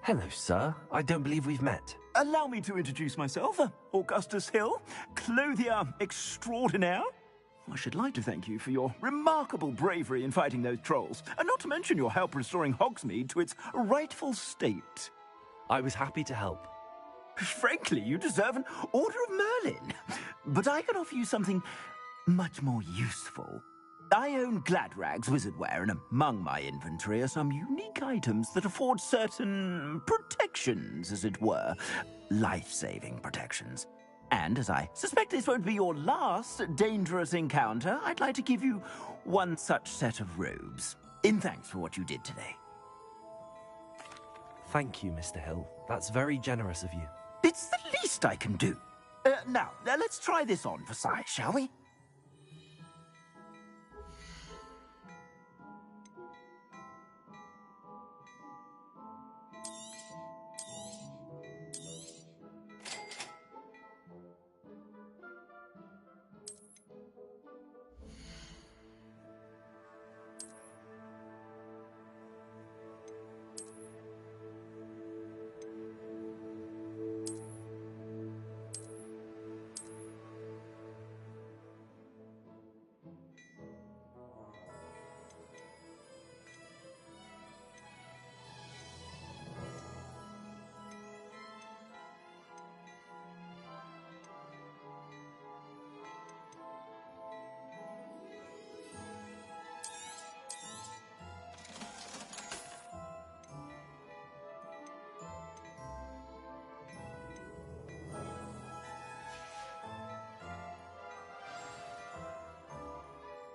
Hello, sir. I don't believe we've met. Allow me to introduce myself, Augustus Hill, clothier extraordinaire. I should like to thank you for your remarkable bravery in fighting those trolls, and not to mention your help restoring Hogsmeade to its rightful state. I was happy to help. Frankly, you deserve an Order of Merlin. But I can offer you something much more useful. I own Gladrag's wizardware, and among my inventory are some unique items that afford certain protections, as it were. Life-saving protections. And as I suspect this won't be your last dangerous encounter, I'd like to give you one such set of robes, in thanks for what you did today. Thank you, Mr. Hill. That's very generous of you. It's the least I can do. Now, let's try this on for size, shall we?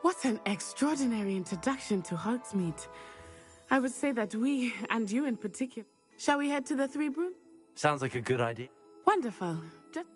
What an extraordinary introduction to Hogsmeade. I would say that we, and you in particular... Shall we head to the Three Broom? Sounds like a good idea. Wonderful. Just...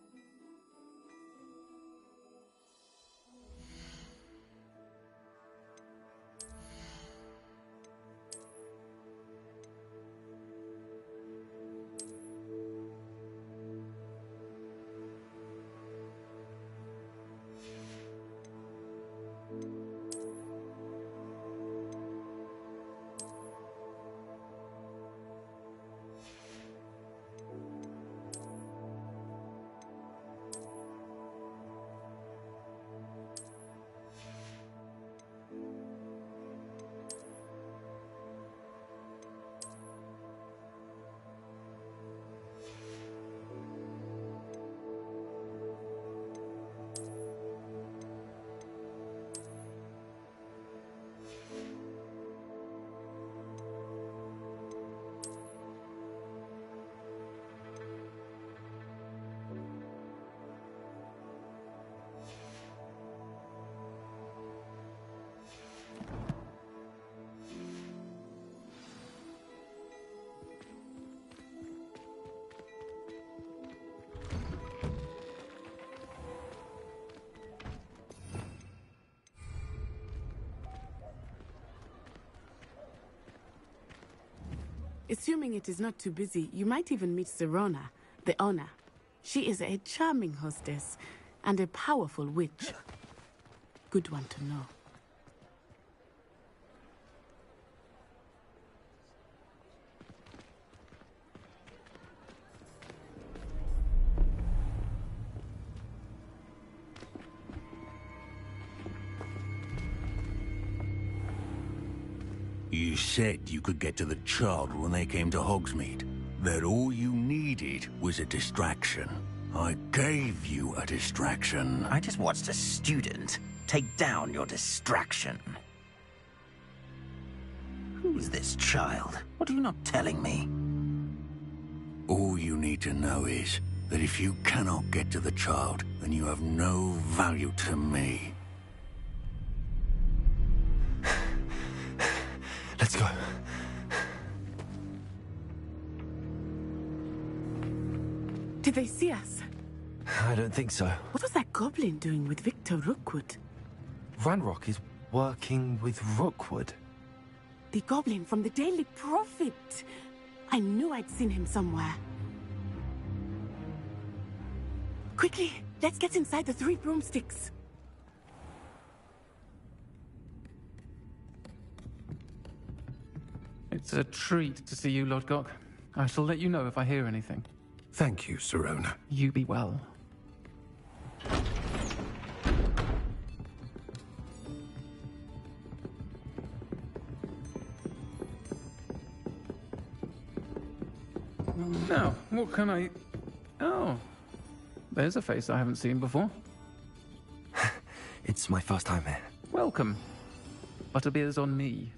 Assuming it is not too busy, you might even meet Serona, the owner. She is a charming hostess and a powerful witch. Good one to know. You said you could get to the child when they came to Hogsmeade. That all you needed was a distraction. I gave you a distraction. I just watched a student take down your distraction. Who is this child? What are you not telling me? All you need to know is that if you cannot get to the child, then you have no value to me. Let's go. Did they see us? I don't think so. What was that goblin doing with Victor Rookwood? Ranrock is working with Rookwood. The goblin from the Daily Prophet. I knew I'd seen him somewhere. Quickly, let's get inside the 3 broomsticks. It's a treat to see you, Lodgok. I shall let you know if I hear anything. Thank you, Sirona. You be well. Now, what can I... Oh, there's a face I haven't seen before. It's my first time here. Welcome. Butterbeer's on me.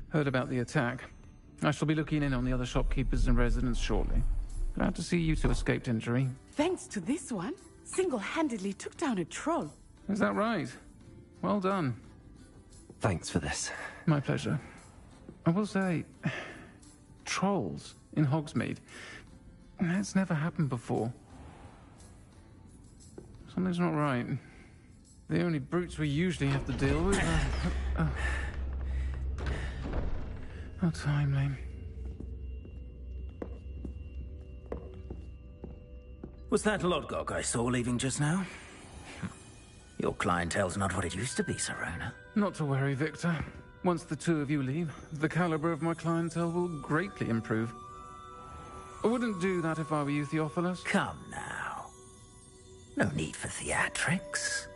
Heard about the attack. I shall be looking in on the other shopkeepers and residents shortly. Glad to see you two escaped injury. Thanks to this one, single-handedly took down a troll. Is that right? Well done. Thanks for this. My pleasure. I will say, trolls in Hogsmeade. That's never happened before. Something's not right. The only brutes we usually have to deal with are... How timely. Was that Lodgok I saw leaving just now? Your clientele's not what it used to be, Sirona. Not to worry, Victor. Once the two of you leave, the caliber of my clientele will greatly improve. I wouldn't do that if I were you, Theophilus. Come now. No need for theatrics.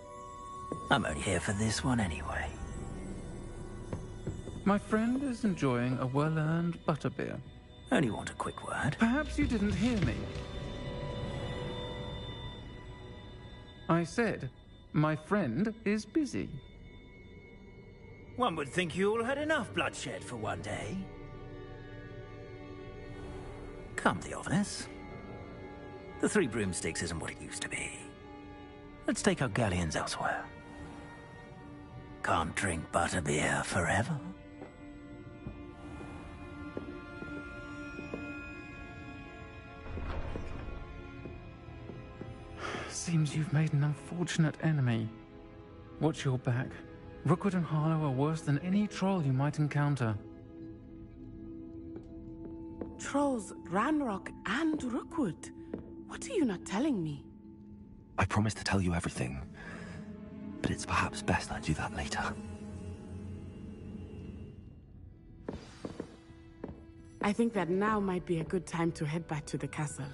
I'm only here for this one anyway. My friend is enjoying a well-earned butterbeer. Only want a quick word. Perhaps you didn't hear me. I said, my friend is busy. One would think you all had enough bloodshed for one day. Come, Theophilus. The 3 broomsticks isn't what it used to be. Let's take our galleons elsewhere. Can't drink butterbeer forever. Seems you've made an unfortunate enemy. Watch your back. Rookwood and Harlow are worse than any troll you might encounter. Trolls, Ranrock, and Rookwood. What are you not telling me? I promise to tell you everything, but it's perhaps best I do that later. I think that now might be a good time to head back to the castle.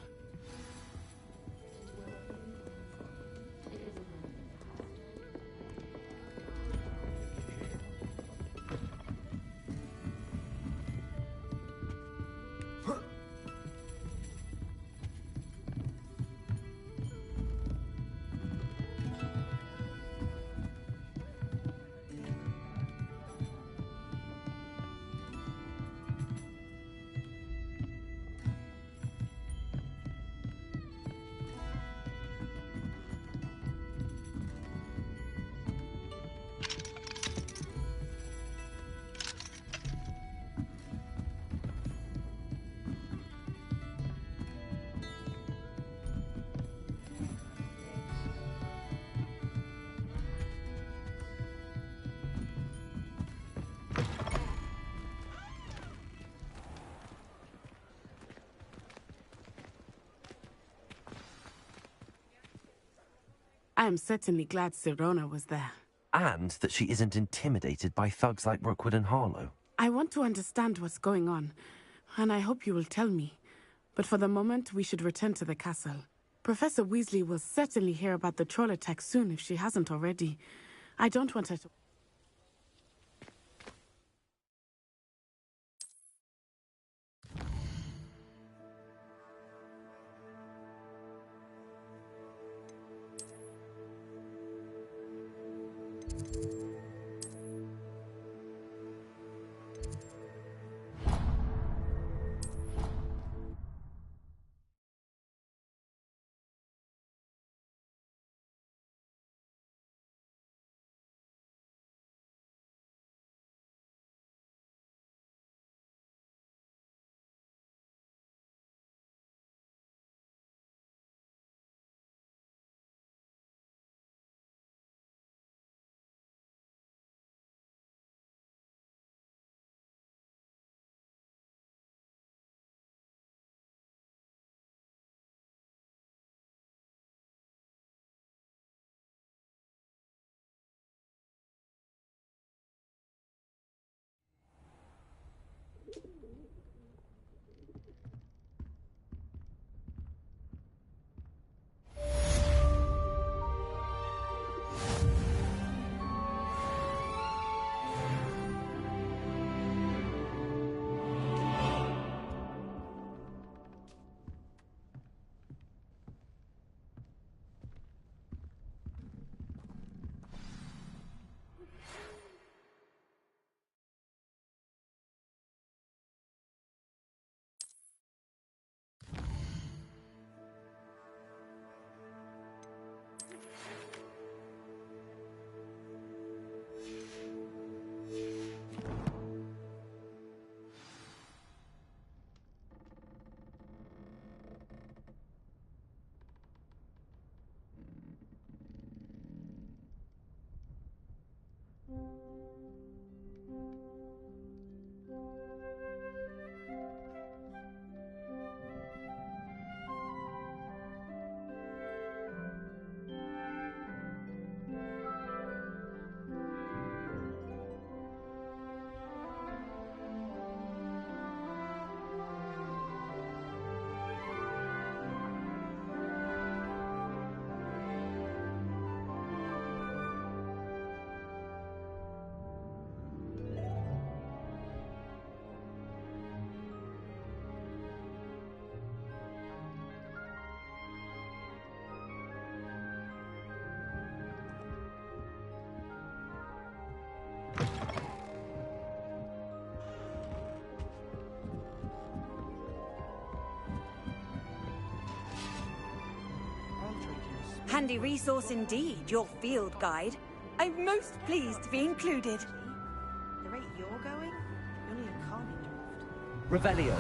I am certainly glad Sirona was there. And that she isn't intimidated by thugs like Rookwood and Harlow. I want to understand what's going on, and I hope you will tell me. But for the moment, we should return to the castle. Professor Weasley will certainly hear about the troll attack soon if she hasn't already. I don't want her to... Handy resource indeed, your field guide. I'm most pleased to be included. The rate you're going, you'll need a calming draft. Revelio.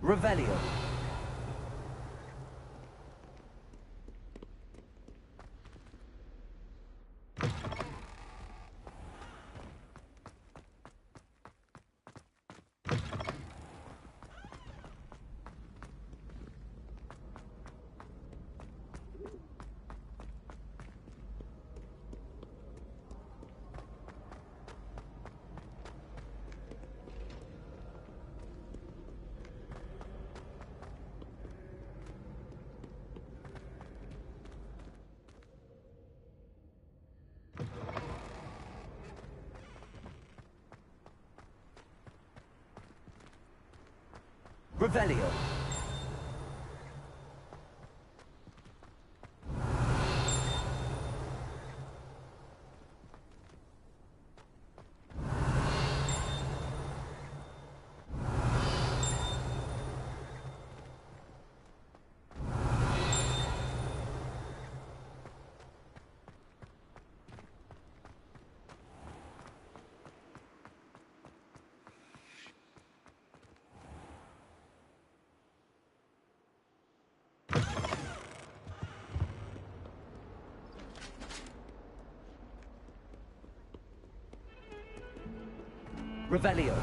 Revelio. Revelio. Revelio.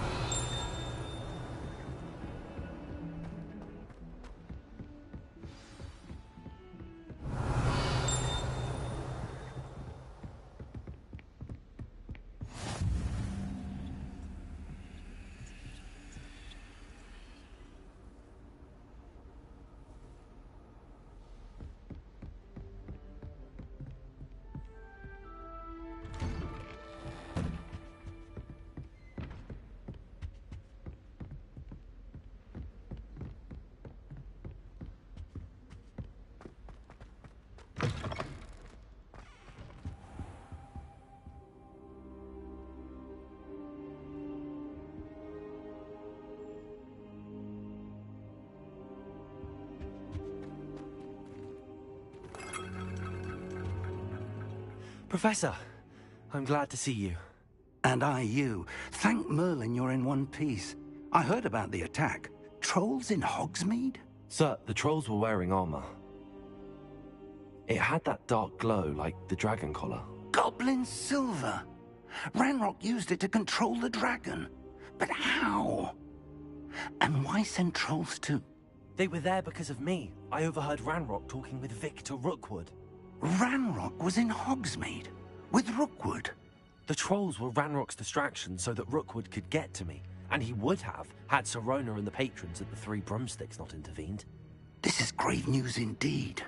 Professor, I'm glad to see you. And I you. Thank Merlin you're in one piece. I heard about the attack. Trolls in Hogsmeade? Sir, the trolls were wearing armor. It had that dark glow like the dragon collar. Goblin silver! Ranrock used it to control the dragon. But how? And why send trolls too? They were there because of me. I overheard Ranrock talking with Victor Rookwood. Ranrock was in Hogsmeade? With Rookwood? The trolls were Ranrock's distraction so that Rookwood could get to me. And he would have, had Sirona and the patrons at the Three Broomsticks not intervened. This is grave news indeed.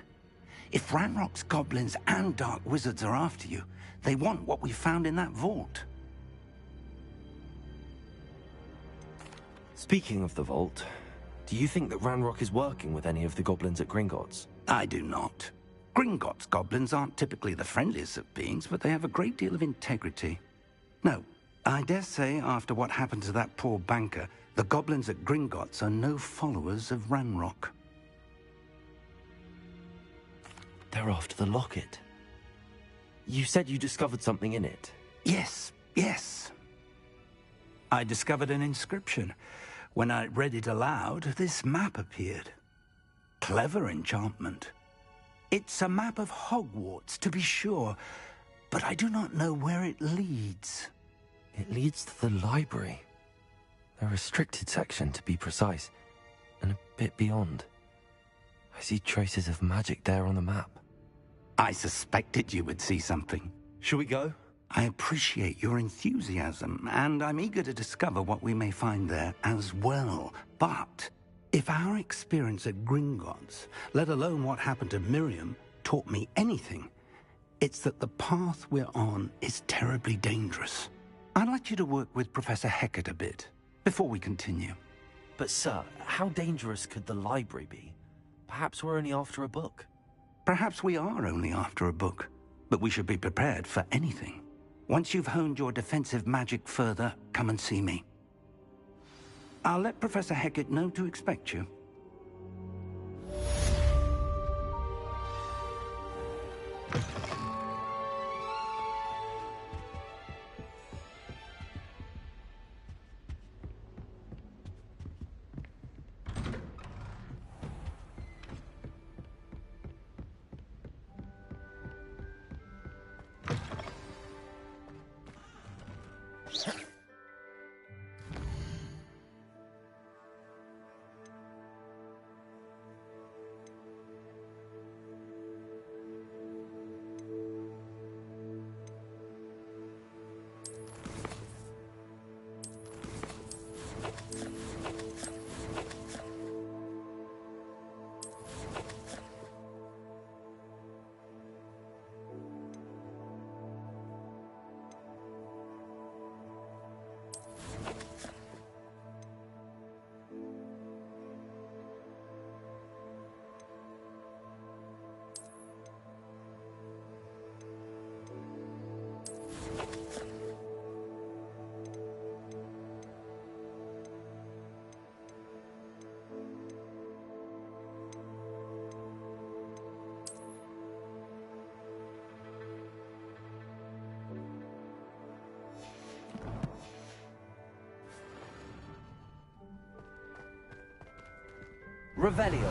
If Ranrock's goblins and dark wizards are after you, they want what we found in that vault. Speaking of the vault, do you think that Ranrock is working with any of the goblins at Gringotts? I do not. Gringotts goblins aren't typically the friendliest of beings, but they have a great deal of integrity. No, I dare say after what happened to that poor banker, the goblins at Gringotts are no followers of Ranrock. They're after the locket. You said you discovered something in it. Yes, yes. I discovered an inscription. When I read it aloud, this map appeared. Clever enchantment. It's a map of Hogwarts, to be sure, but I do not know where it leads. It leads to the library. A restricted section, to be precise, and a bit beyond. I see traces of magic there on the map. I suspected you would see something. Shall we go? I appreciate your enthusiasm, and I'm eager to discover what we may find there as well. But if our experience at Gringotts, let alone what happened to Miriam, taught me anything, it's that the path we're on is terribly dangerous. I'd like you to work with Professor Hecat a bit before we continue. But sir, how dangerous could the library be? Perhaps we're only after a book. Perhaps we are only after a book, but we should be prepared for anything. Once you've honed your defensive magic further, come and see me. I'll let Professor Hecat know to expect you. Revelio.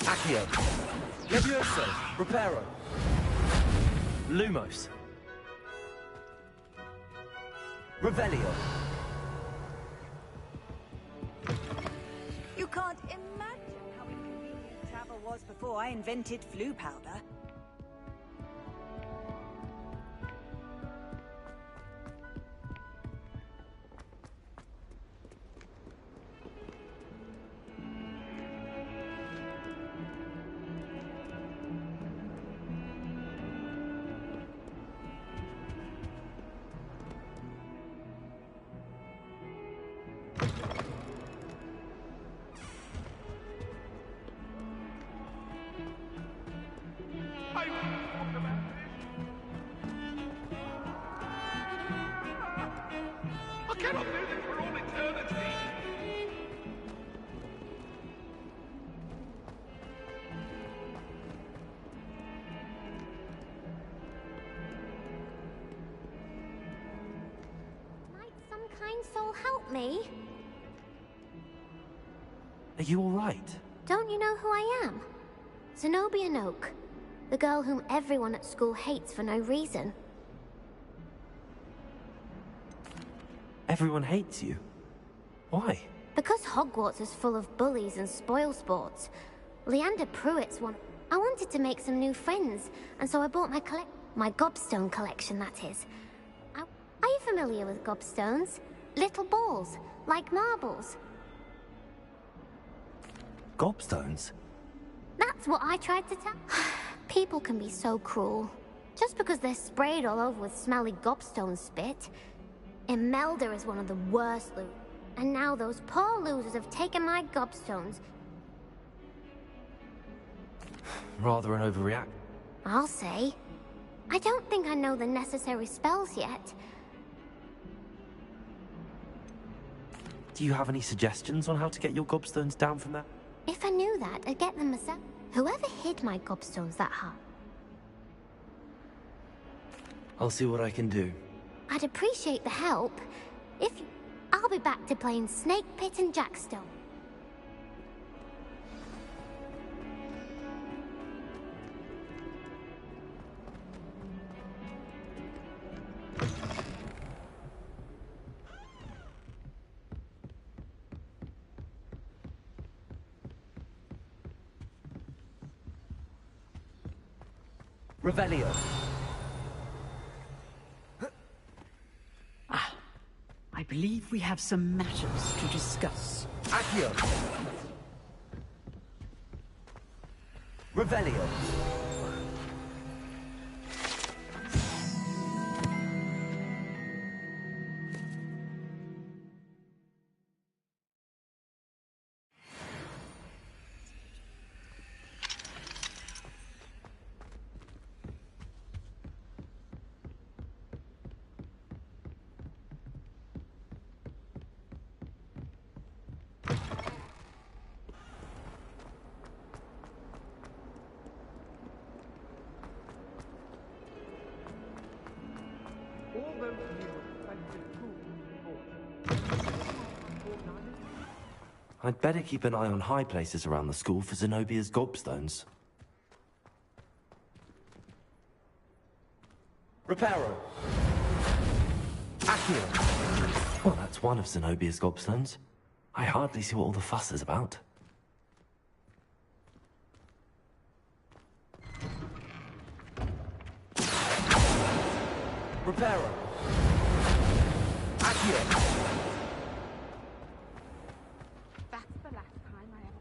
Accio. Levioso. Reparo. Lumos. Revelio. You can't imagine how inconvenient travel was before I invented flu powder. I cannot do this for all eternity. Might some kind soul help me? Are you all right? Don't you know who I am? Zenobia Noak, the girl whom everyone at school hates for no reason. Everyone hates you. Why? Because Hogwarts is full of bullies and spoilsports. Leander Pruitt's one. I wanted to make some new friends, and so I bought my gobstone collection, that is. Are you familiar with gobstones? Little balls, like marbles. Gobstones? That's what I tried to tell. People can be so cruel. Just because they're sprayed all over with smelly gobstone spit. Imelda is one of the worst losers. And now those poor losers have taken my gobstones. Rather an overreact. I'll say. I don't think I know the necessary spells yet. Do you have any suggestions on how to get your gobstones down from there? If I knew that, I'd get them myself. Whoever hid my gobstones that hard. I'll see what I can do. I'd appreciate the help. If you... I'll be back to playing Snake Pit and Jackstone. Revelio. I believe we have some matters to discuss. Accio. Revelio. I'd better keep an eye on high places around the school for Zenobia's gobstones. Reparo. Accio. Well, that's one of Zenobia's gobstones. I hardly see what all the fuss is about. Reparo. Accio. That's the last time I ever...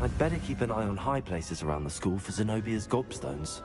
I'd better keep an eye on high places around the school for Zenobia's gobstones.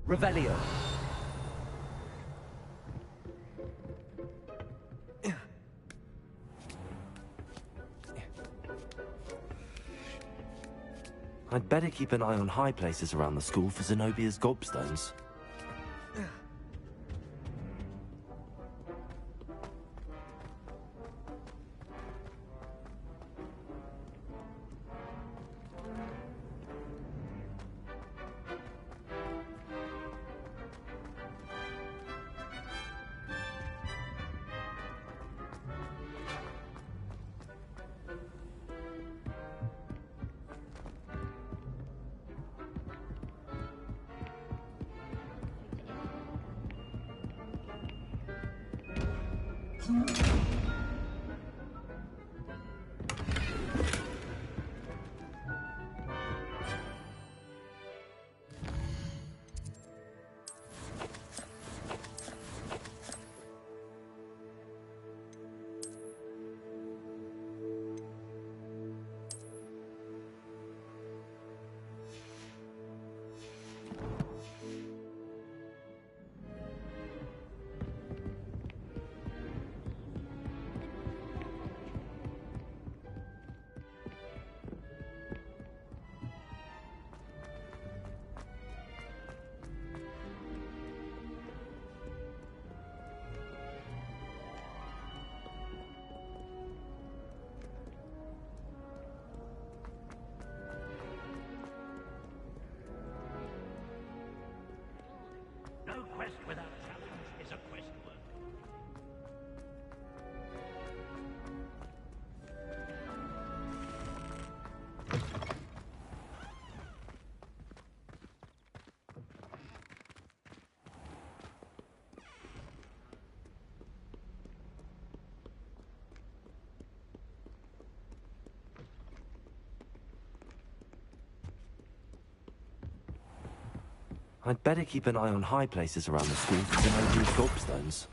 Revelio. I'd better keep an eye on high places around the school for Zenobia's gobstones. I'd better keep an eye on high places around the school for Zenobia gobstones.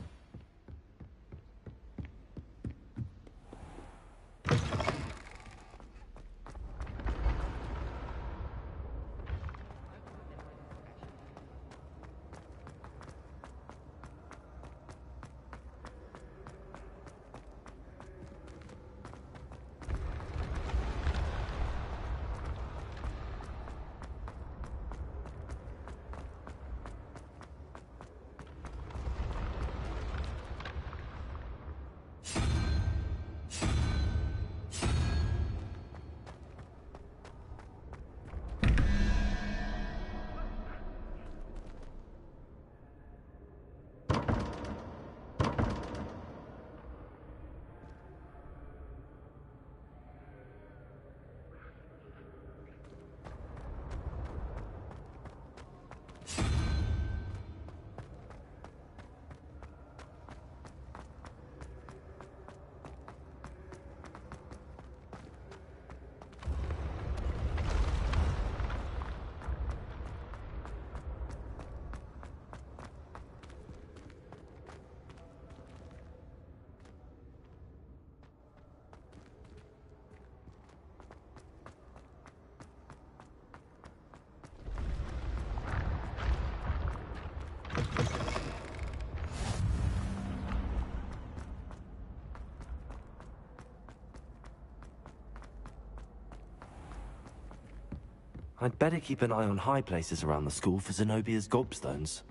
I'd better keep an eye on high places around the school for Zenobia's gobstones.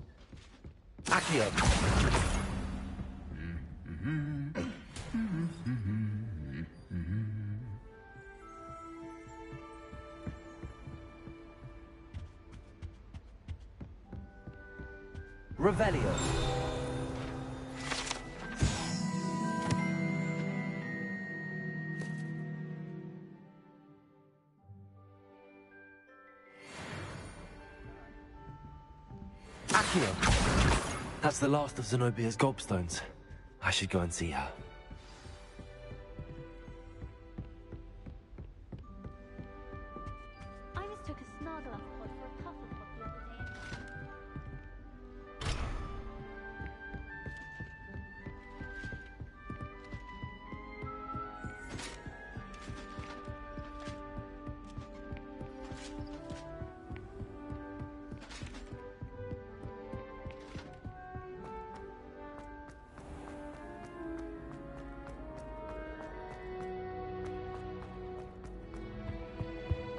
Accio! Revelio. That's the last of Zenobia's gobstones. I should go and see her. I mistook a Snargloth pod for a Pufflepod the other day.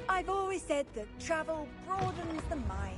I've always said that travel broadens the mind.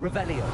Revelio.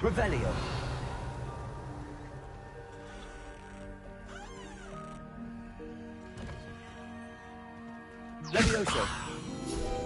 Revelio. Levioso.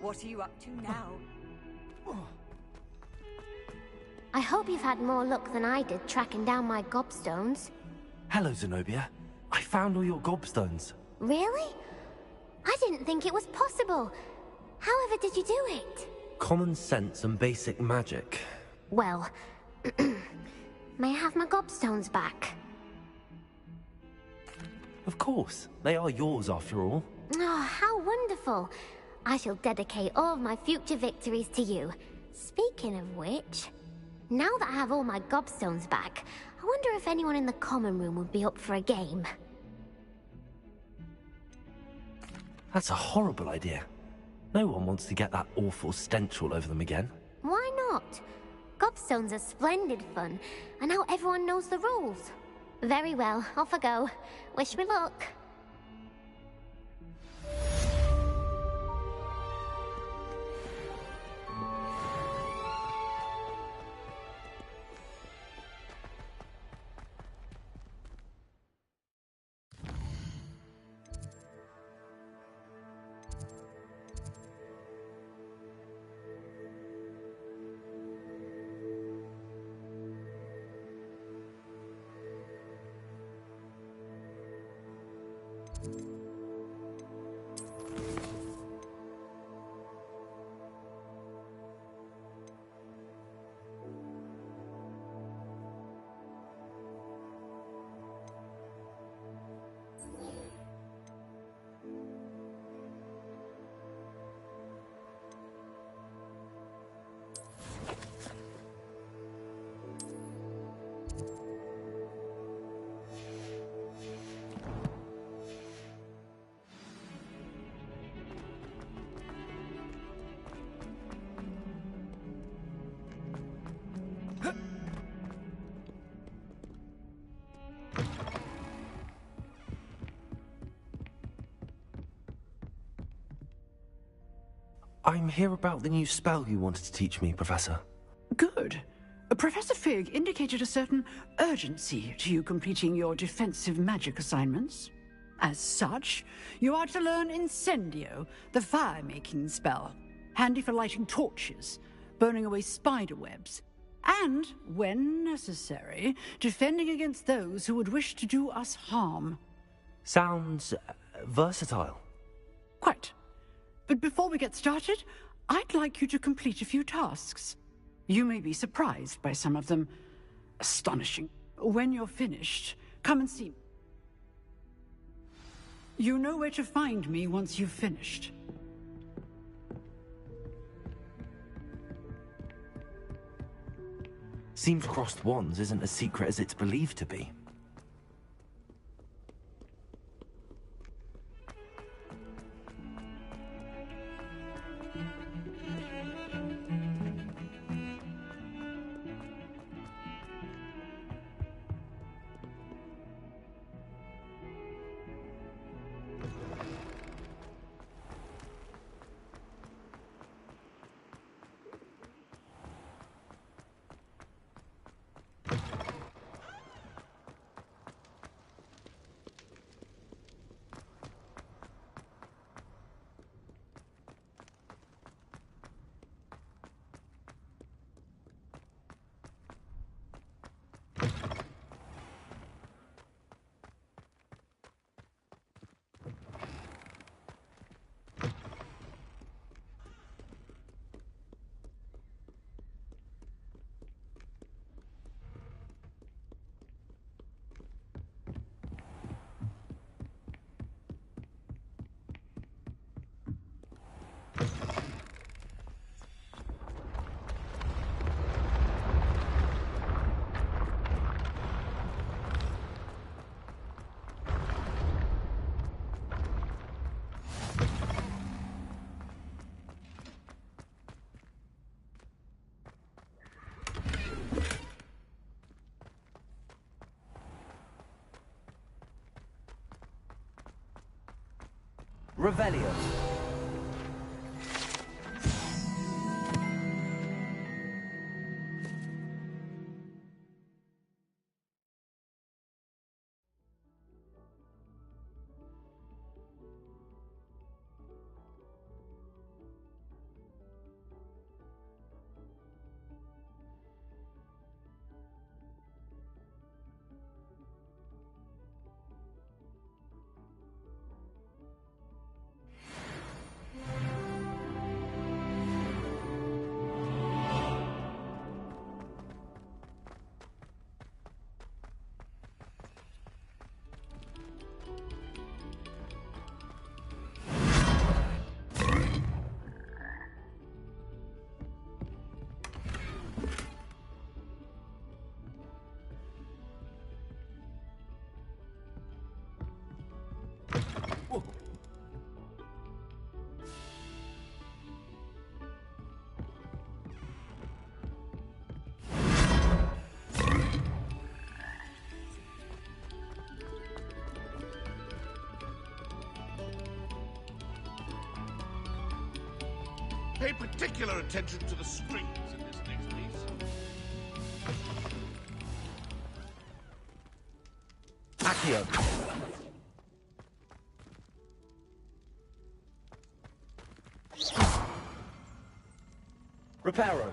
What are you up to now? I hope you've had more luck than I did tracking down my gobstones. Hello, Zenobia. I found all your gobstones. Really? I didn't think it was possible. However did you do it? Common sense and basic magic. Well, may I have my gobstones back? Of course. They are yours after all. Oh, how wonderful. I shall dedicate all of my future victories to you. Speaking of which, now that I have all my gobstones back, I wonder if anyone in the common room would be up for a game. That's a horrible idea. No one wants to get that awful stench all over them again. Why not? Gobstones are splendid fun, and now everyone knows the rules. Very well, off I go. Wish me luck. I'm here about the new spell you wanted to teach me, Professor. Good. Professor Fig indicated a certain urgency to you completing your defensive magic assignments. As such, you are to learn Incendio, the fire-making spell, handy for lighting torches, burning away spider webs, and, when necessary, defending against those who would wish to do us harm. Sounds versatile. Quite. But before we get started, I'd like you to complete a few tasks. You may be surprised by some of them. Astonishing. When you're finished, come and see me. You know where to find me once you've finished. Seems crossed wands isn't as secret as it's believed to be. Revelio. Pay particular attention to the strings in this next piece. Accio. Reparo.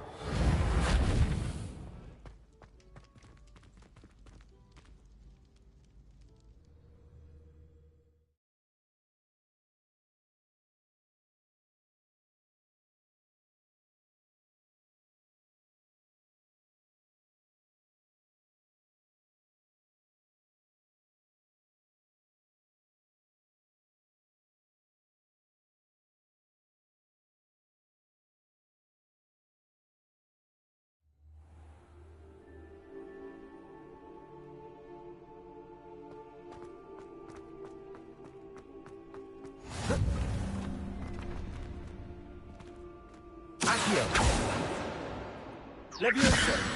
Accio. Levioso.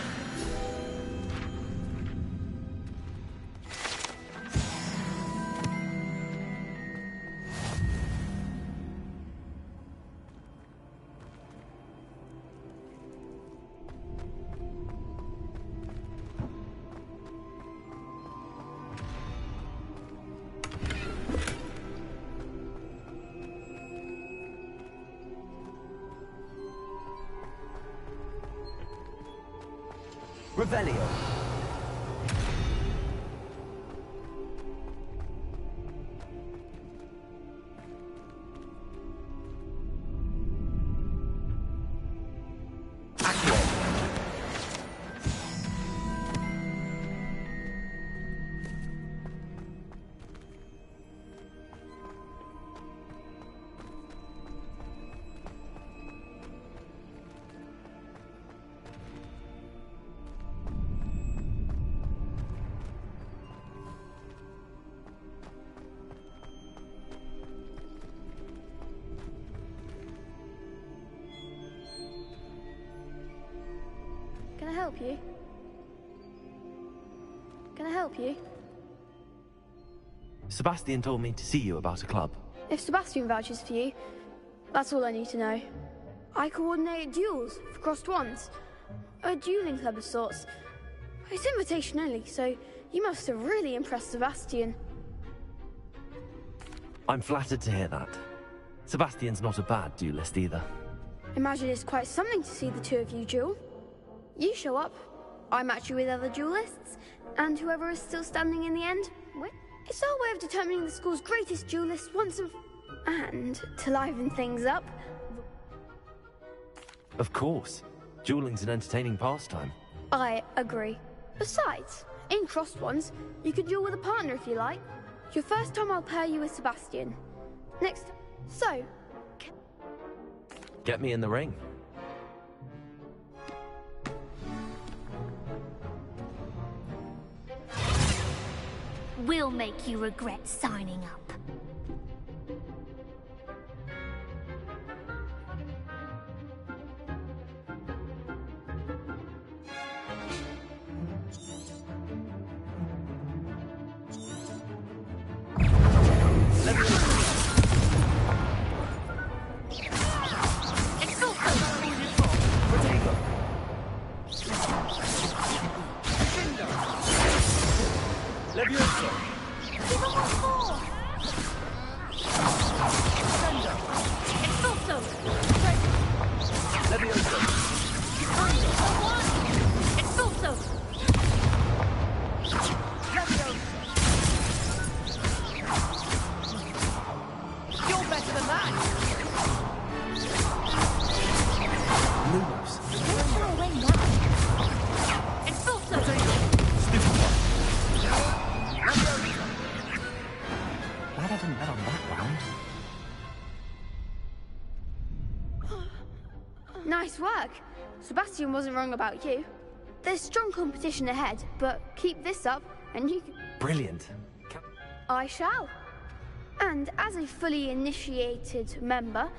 Revelio. Accio. Can I help you? Can I help you? Sebastian told me to see you about a club. If Sebastian vouches for you, that's all I need to know. I coordinate duels for crossed wands. A dueling club of sorts. It's invitation only, so you must have really impressed Sebastian. I'm flattered to hear that. Sebastian's not a bad duelist either. Imagine it's quite something to see the two of you duel. You show up, I match you with other duelists, and whoever is still standing in the end, wins. It's our way of determining the school's greatest duelist once and to liven things up. Of course. Dueling's an entertaining pastime. I agree. Besides, in crossed ones, you could duel with a partner if you like. Your first time I'll pair you with Sebastian. Next, so... Get me in the ring. We'll make you regret signing up. Nice work. Sebastian wasn't wrong about you. There's strong competition ahead, but keep this up and you can... Brilliant. I shall. And as a fully initiated member,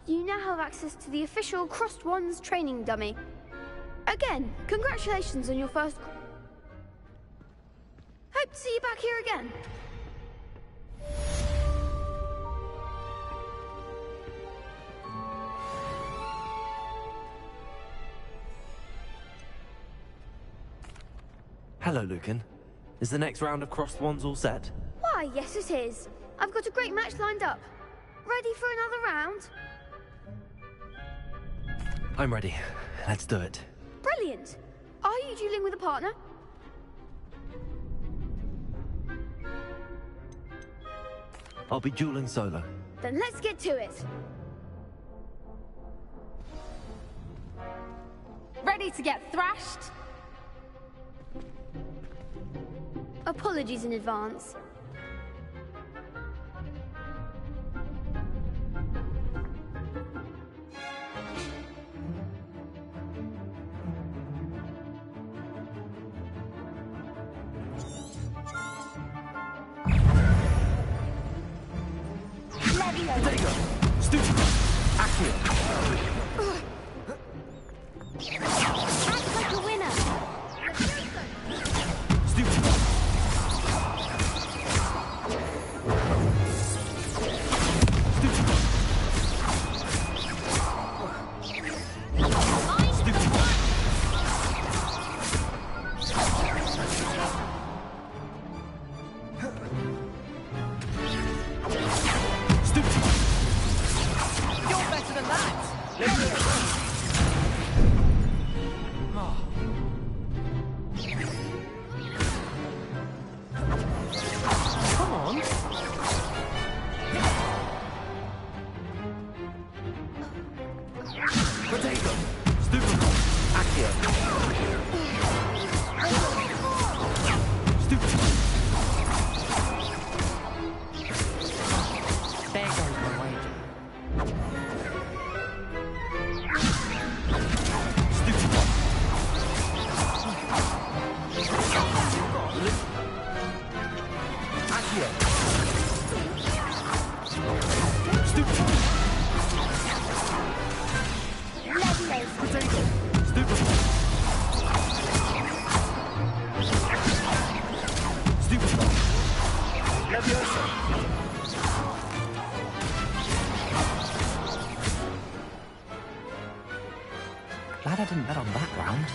you now have access to the official Crossed Wands training dummy. Again, congratulations on your first... Hope to see you back here again. Hello, Lucan. Is the next round of Crossed Wands all set? Why, yes it is. I've got a great match lined up. Ready for another round? I'm ready. Let's do it. Brilliant. Are you dueling with a partner? I'll be dueling solo. Then let's get to it. Ready to get thrashed? Apologies in advance. Potato! Stupid! Accio! Act like a winner. Stupid! You're better than that! Come on! Potato! Stupid! Accio! Stupid! There goes my wager. Accio! Stupid! Potato! Stupid! Stupid! Leviosa! Glad I didn't bet on that round.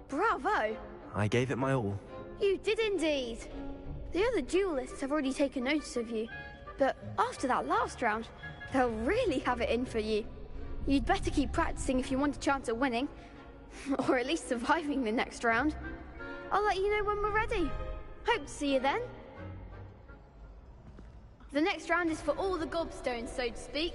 Bravo! I gave it my all. You did indeed. The other duelists have already taken notice of you, but after that last round, they'll really have it in for you. You'd better keep practicing if you want a chance at winning, or at least surviving the next round. I'll let you know when we're ready. Hope to see you then. The next round is for all the gobstones, so to speak.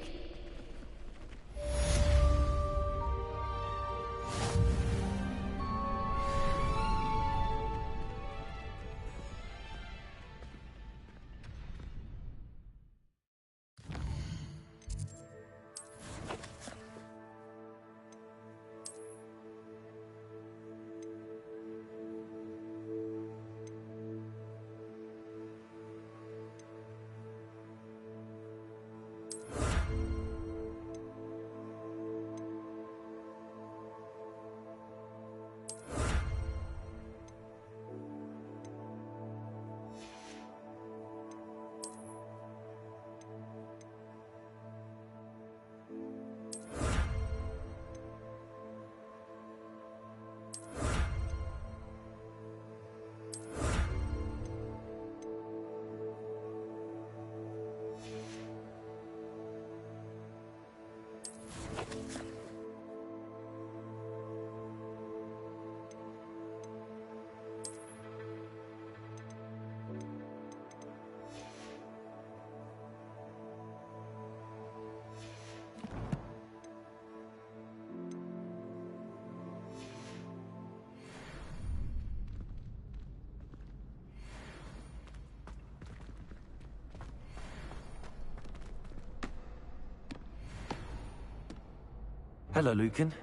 Hello, Lucan.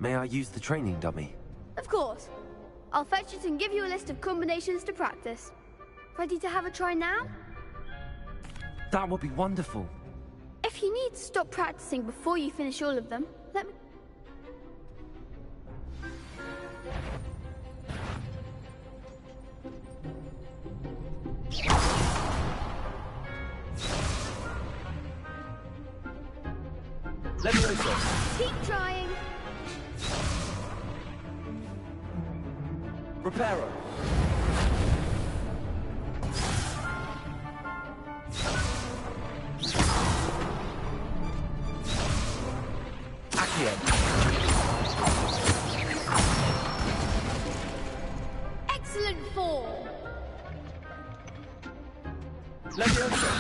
May I use the training dummy? Of course. I'll fetch it and give you a list of combinations to practice. Ready to have a try now? That would be wonderful. If you need to stop practicing before you finish all of them, let me... Let me listen. Keep trying. Reparo. Accio. Excellent form. Leviosa.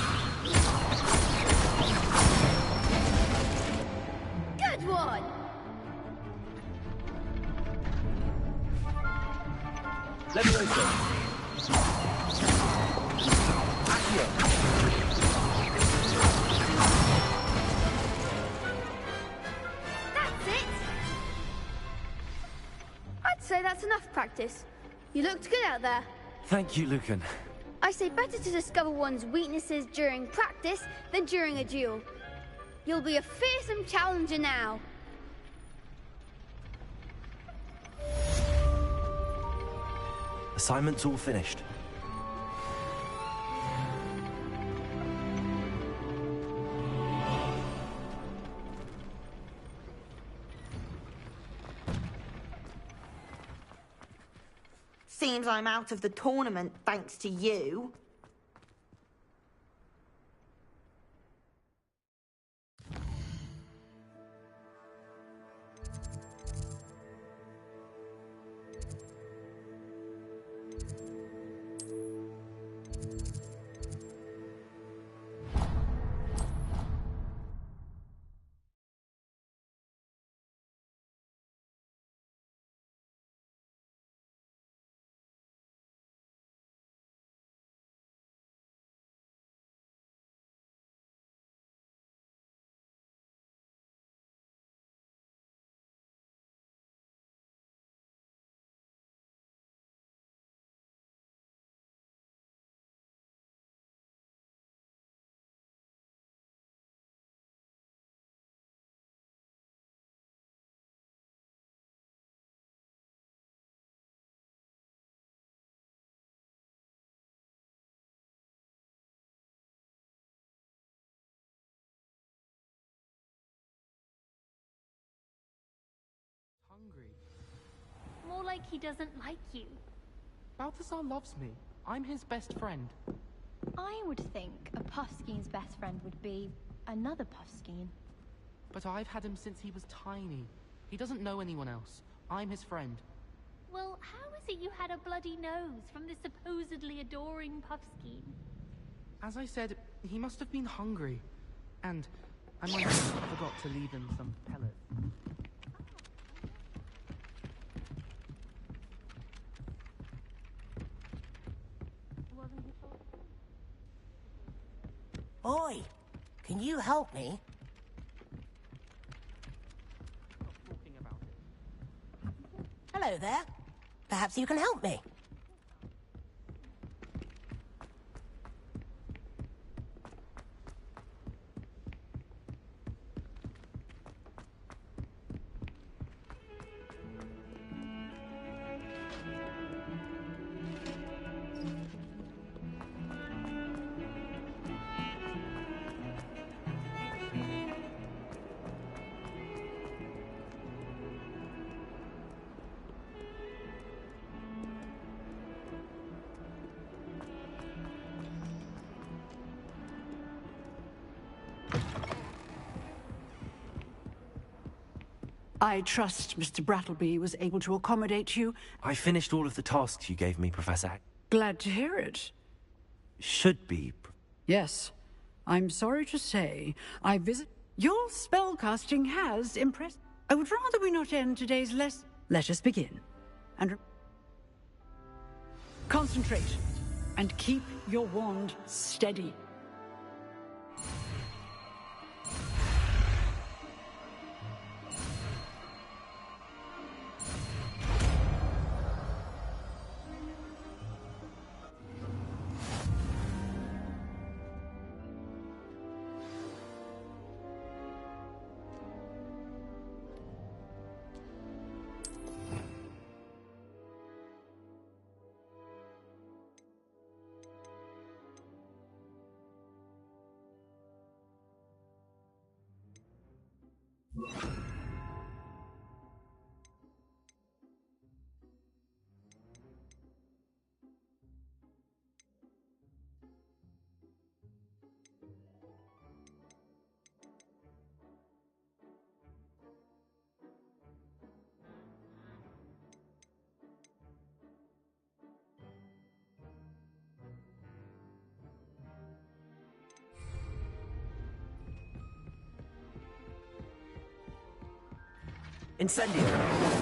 Good one. Leviosa. Accio. That's it. I'd say that's enough practice. You looked good out there. Thank you, Lucan. I say better to discover one's weaknesses during practice than during a duel. You'll be a fearsome challenger now. Assignment's all finished. Seems I'm out of the tournament thanks to you. Hungry. More like he doesn't like you. Balthazar loves me. I'm his best friend. I would think a Puffskeen's best friend would be another Puffskeen. But I've had him since he was tiny. He doesn't know anyone else. I'm his friend. Well, how is it you had a bloody nose from this supposedly adoring Puffskeen? As I said, he must have been hungry. And I might have forgot to leave him some pellets. Oi! Can you help me? Hello there. Perhaps you can help me. I trust Mr. Brattleby was able to accommodate you. I finished all of the tasks you gave me, Professor. Glad to hear it. Should be. Yes. I'm sorry to say, I visit... Your spellcasting has impressed... I would rather we not end today's lesson. Let us begin. And... Concentrate. And keep your wand steady. Incendio.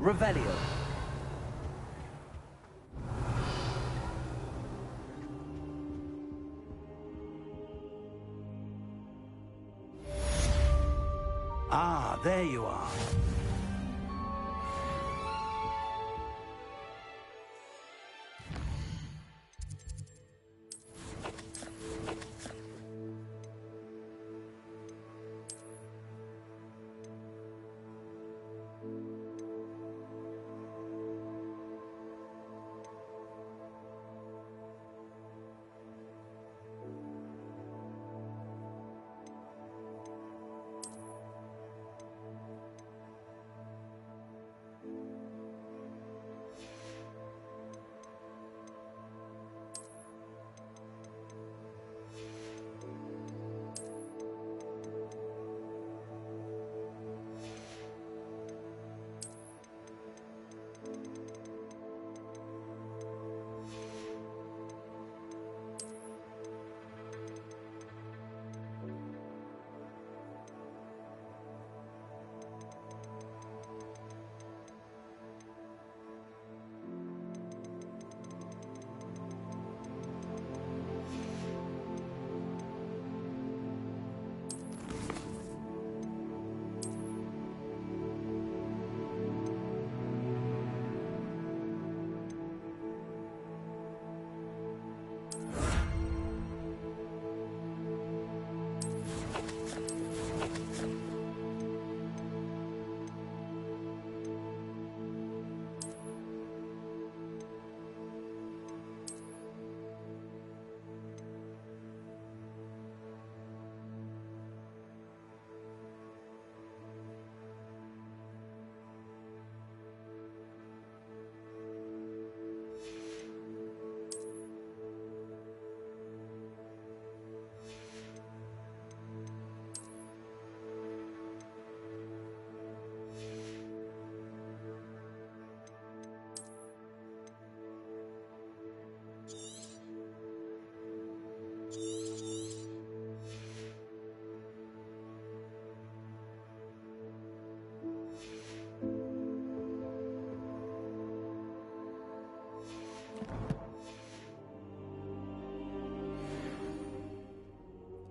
Revelio. Ah, there you are.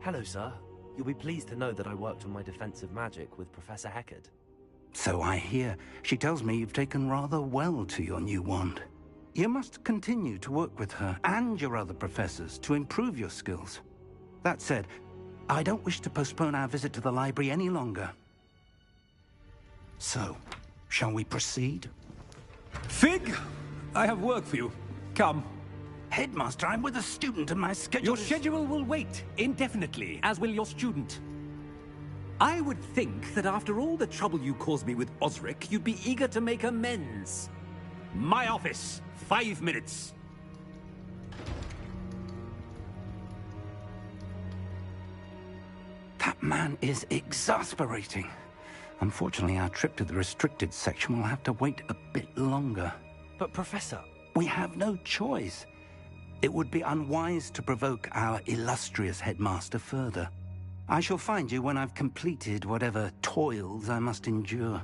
Hello, sir. You'll be pleased to know that I worked on my defensive magic with Professor Heckard. So I hear. She tells me you've taken rather well to your new wand. You must continue to work with her and your other professors to improve your skills. That said, I don't wish to postpone our visit to the library any longer. So, shall we proceed? Fig, I have work for you. Come. Headmaster, I'm with a student and my schedule Your schedule will wait indefinitely, as will your student. I would think that after all the trouble you caused me with Osric, you'd be eager to make amends. My office, 5 minutes. That man is exasperating. Unfortunately, our trip to the restricted section will have to wait a bit longer. But, Professor... We have no choice. It would be unwise to provoke our illustrious headmaster further. I shall find you when I've completed whatever toils I must endure.